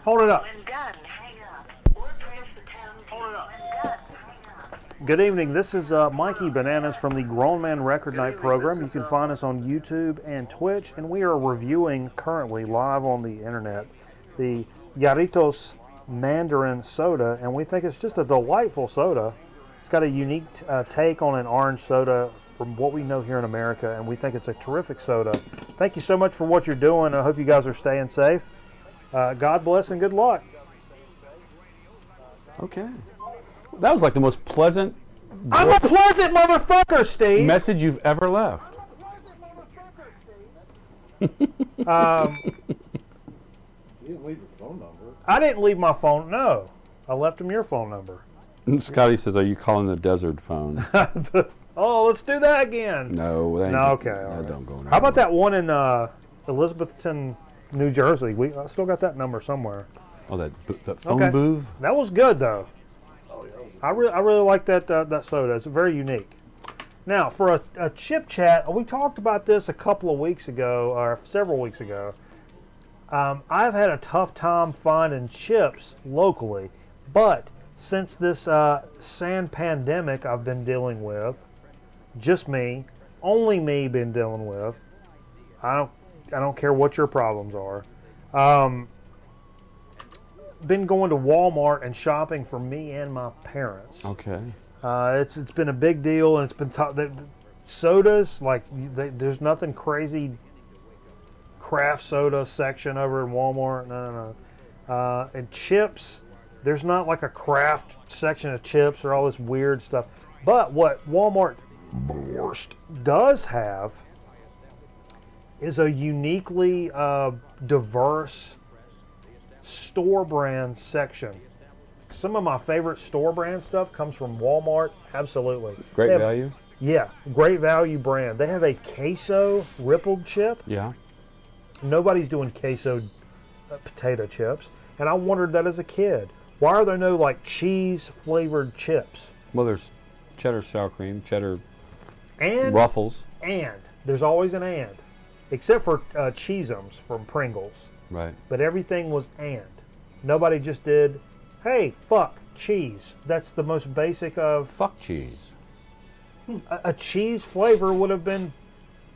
Hold it up. When done, hang up. Or press the pound key. Hold it up. When done, hang up. Good evening. This is Mikey Bananas from the Grown Man Record Night program. You can find us on YouTube and Twitch, and we are reviewing currently live on the internet the Jarritos Mandarin soda, and we think it's just a delightful soda. It's got a unique take on an orange soda from what we know here in America, and we think it's a terrific soda. Thank you so much for what you're doing. I hope you guys are staying safe. God bless and good luck. Okay. That was like the most pleasant... I'm a pleasant motherfucker, Steve! ...message you've ever left. You didn't leave your phone number. I didn't leave my phone. No. I left him your phone number. Scotty says, are you calling the desert phone? Oh, let's do that again. No. That No, ain't- okay. all That right. don't go How about that one in Elizabethton, New Jersey? I still got that number somewhere. Oh, that phone Okay. booth? That was good, though. I really like that soda. It's very unique. Now, for a chip chat, we talked about this a couple of weeks ago, or several weeks ago. I've had a tough time finding chips locally, but since this sand pandemic I've been dealing with, just me, only me been dealing with. I don't care what your problems are. Been going to Walmart and shopping for me and my parents. Okay. It's been a big deal, and it's been sodas, like there's nothing crazy craft soda section over in Walmart. No. And chips, there's not like a craft section of chips or all this weird stuff. But what Walmart does have is a uniquely diverse store brand section. Some of my favorite store brand stuff comes from Walmart. Absolutely. Great value? Yeah, great value brand. They have a queso rippled chip. Yeah. Nobody's doing queso potato chips. And I wondered that as a kid. Why are there no like cheese flavored chips? Well, there's cheddar sour cream, cheddar and Ruffles. And there's always an and. Except for Cheez-Ums from Pringles. Right. But everything was and. Nobody just did, hey, fuck, cheese. That's the most basic of... Fuck cheese. A cheese flavor would have been,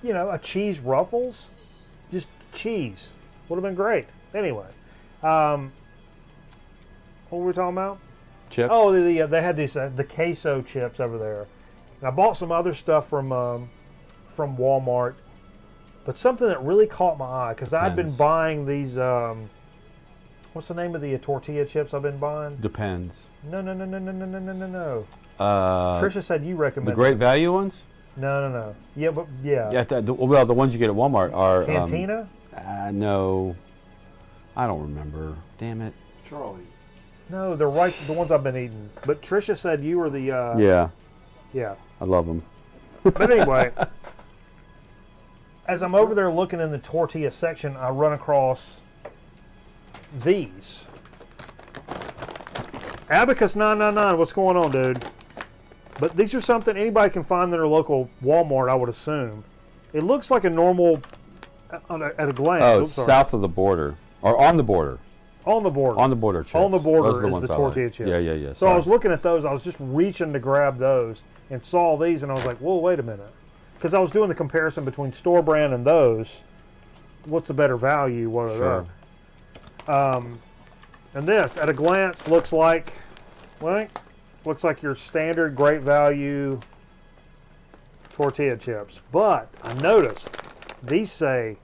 a cheese Ruffles. Just cheese. Would have been great. Anyway. What were we talking about? Chips? Oh, they had these the queso chips over there. And I bought some other stuff from Walmart. But something that really caught my eye, because I'd been buying these, what's the name of the tortilla chips I've been buying? Depends. No. Uh, Trisha said you recommended the great value ones? No. Yeah, but yeah. Yeah. Well, the ones you get at Walmart are Cantina? No, I don't remember. Damn it. Charlie. No, they're right. The ones I've been eating. But Trisha said you were the. Yeah. Yeah. I love them. But anyway, as I'm over there looking in the tortilla section, I run across these. Abacus 999. What's going on, dude? But these are something anybody can find in their local Walmart, I would assume. It looks like a normal, at a glance. Oh, south of the border. Or on the border. On the border. On the border chips. On the border Those are is ones the I tortilla like. chips. Yeah. So I was looking at those. I was just reaching to grab those and saw these, and I was like, whoa, wait a minute. Because I was doing the comparison between store brand and those. What's the better value? What are they? And this, at a glance, looks like, looks like your standard great value tortilla chips. But I noticed these say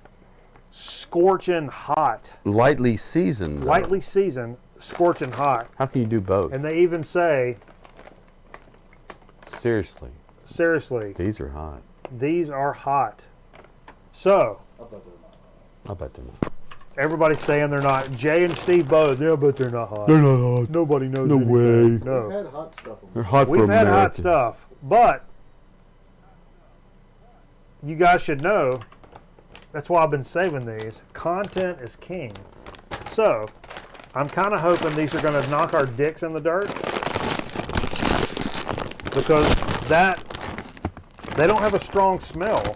scorching hot. Lightly seasoned. Though. Lightly seasoned, scorching hot. How can you do both? And they even say... Seriously. These are hot. These are hot. So... I bet they're not. Everybody's saying they're not. Jay and Steve both. Yeah, but they're not hot. They're not hot. Nobody knows. No anything. way. No. We've had hot stuff. They're hot We've for had hot American. stuff, but you guys should know. That's why I've been saving these. Content is king. So I'm kind of hoping these are going to knock our dicks in the dirt, because they don't have a strong smell.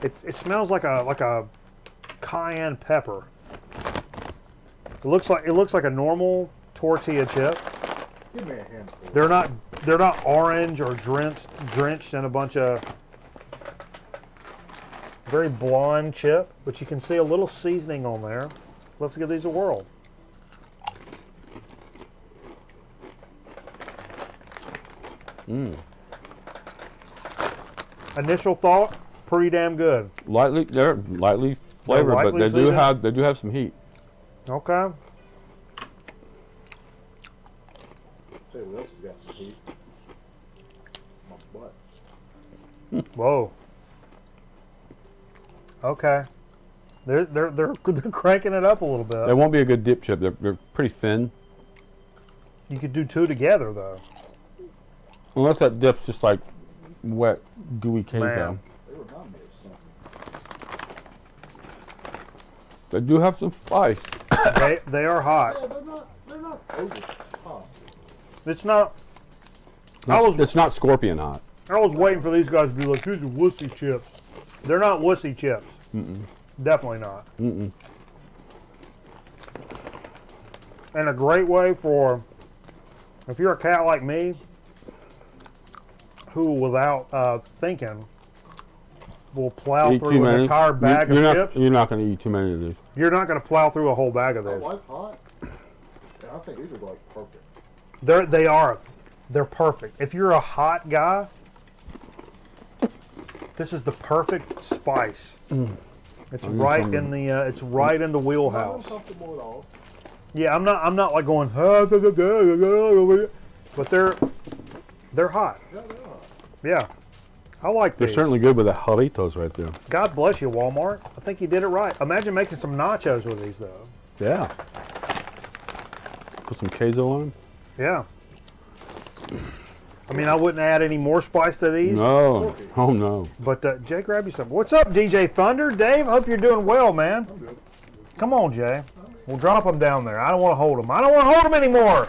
It smells like a cayenne pepper. It looks like a normal tortilla chip. Give me a handful. They're not orange or drenched in a bunch of very blonde chip, but you can see a little seasoning on there. Let's give these a whirl. Initial thought, pretty damn good. They're lightly flavored, but they do have some heat. Okay. Say what else has got some heat? My butt. Whoa. Okay. They're cranking it up a little bit. They won't be a good dip chip. They're pretty thin. You could do two together though. Unless that dip's just like wet, gooey queso. Man. They remind me of something. They do have some spice. They are hot. Yeah, they're not over hot. It's not. It's not scorpion hot. I was waiting for these guys to be like, these are wussy chips. They're not wussy chips. Definitely not. And a great way for If you're a cat like me, who without thinking will plow Eat too through an many. entire bag You're of not, chips. You're not going to eat too many of these. You're not going to plow through a whole bag of My those. wife hot. Yeah, I think these are like perfect. They are. They're perfect. If you're a hot guy, this is the perfect spice. It's right in the it's right in the wheelhouse. I'm uncomfortable at all. Yeah, I'm not like going, but they're hot. Yeah, they are. Yeah, I like They're these. certainly good with the Jarritos right there. God bless you, Walmart. I think you did it right. Imagine making some nachos with these, though. Yeah. Put some queso on them. Yeah. I mean, I wouldn't add any more spice to these. No. Oh, no. But Jay, grab you some. What's up, DJ Thunder? Dave, hope you're doing well, man. I'm good. Come on, Jay. We'll drop them down there. I don't want to hold them. I don't want to hold them anymore.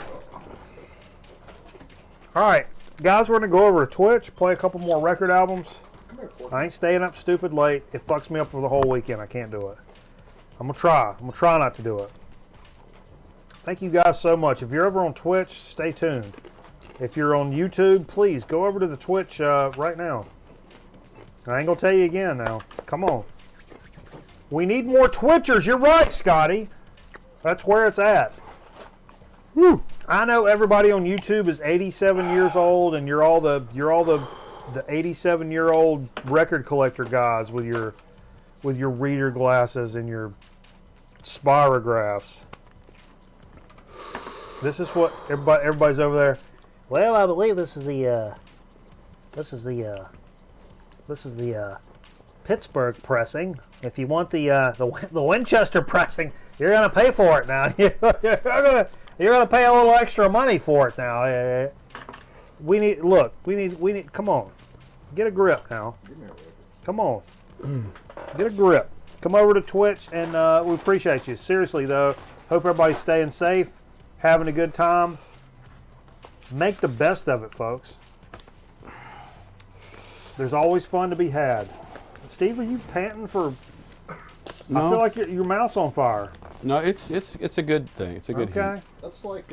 All right, guys, we're going to go over to Twitch, play a couple more record albums. I ain't staying up stupid late. It fucks me up for the whole weekend. I can't do it. I'm going to try. I'm going to try not to do it. Thank you guys so much. If you're over on Twitch, stay tuned. If you're on YouTube, please go over to the Twitch right now. I ain't going to tell you again now. Come on. We need more Twitchers. You're right, Scotty. That's where it's at. Woo. I know everybody on YouTube is 87 years old, and you're all the 87-year-old record collector guys with your reader glasses and your spirographs. This is what everybody's over there. Well, I believe this is the Pittsburgh pressing. If you want the Winchester pressing, you're gonna pay for it now. You're gonna pay a little extra money for it now. We need. Come on, get a grip now. Come on, get a grip. Come over to Twitch, and we appreciate you. Seriously though, hope everybody's staying safe, having a good time. Make the best of it, folks. There's always fun to be had. Steve, are you panting for? No. I feel like your mouth's on fire. No, it's a good thing. It's a good Okay. heat. That's like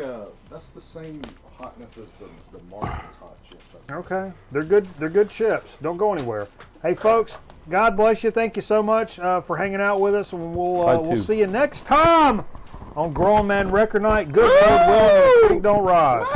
that's the same hotness as the Martin's hot chips. Okay, they're good. They're good chips. Don't go anywhere. Hey, folks. God bless you. Thank you so much for hanging out with us, and we'll see you next time on Grown Man Record Night. Good Lord willing, the creek don't rise.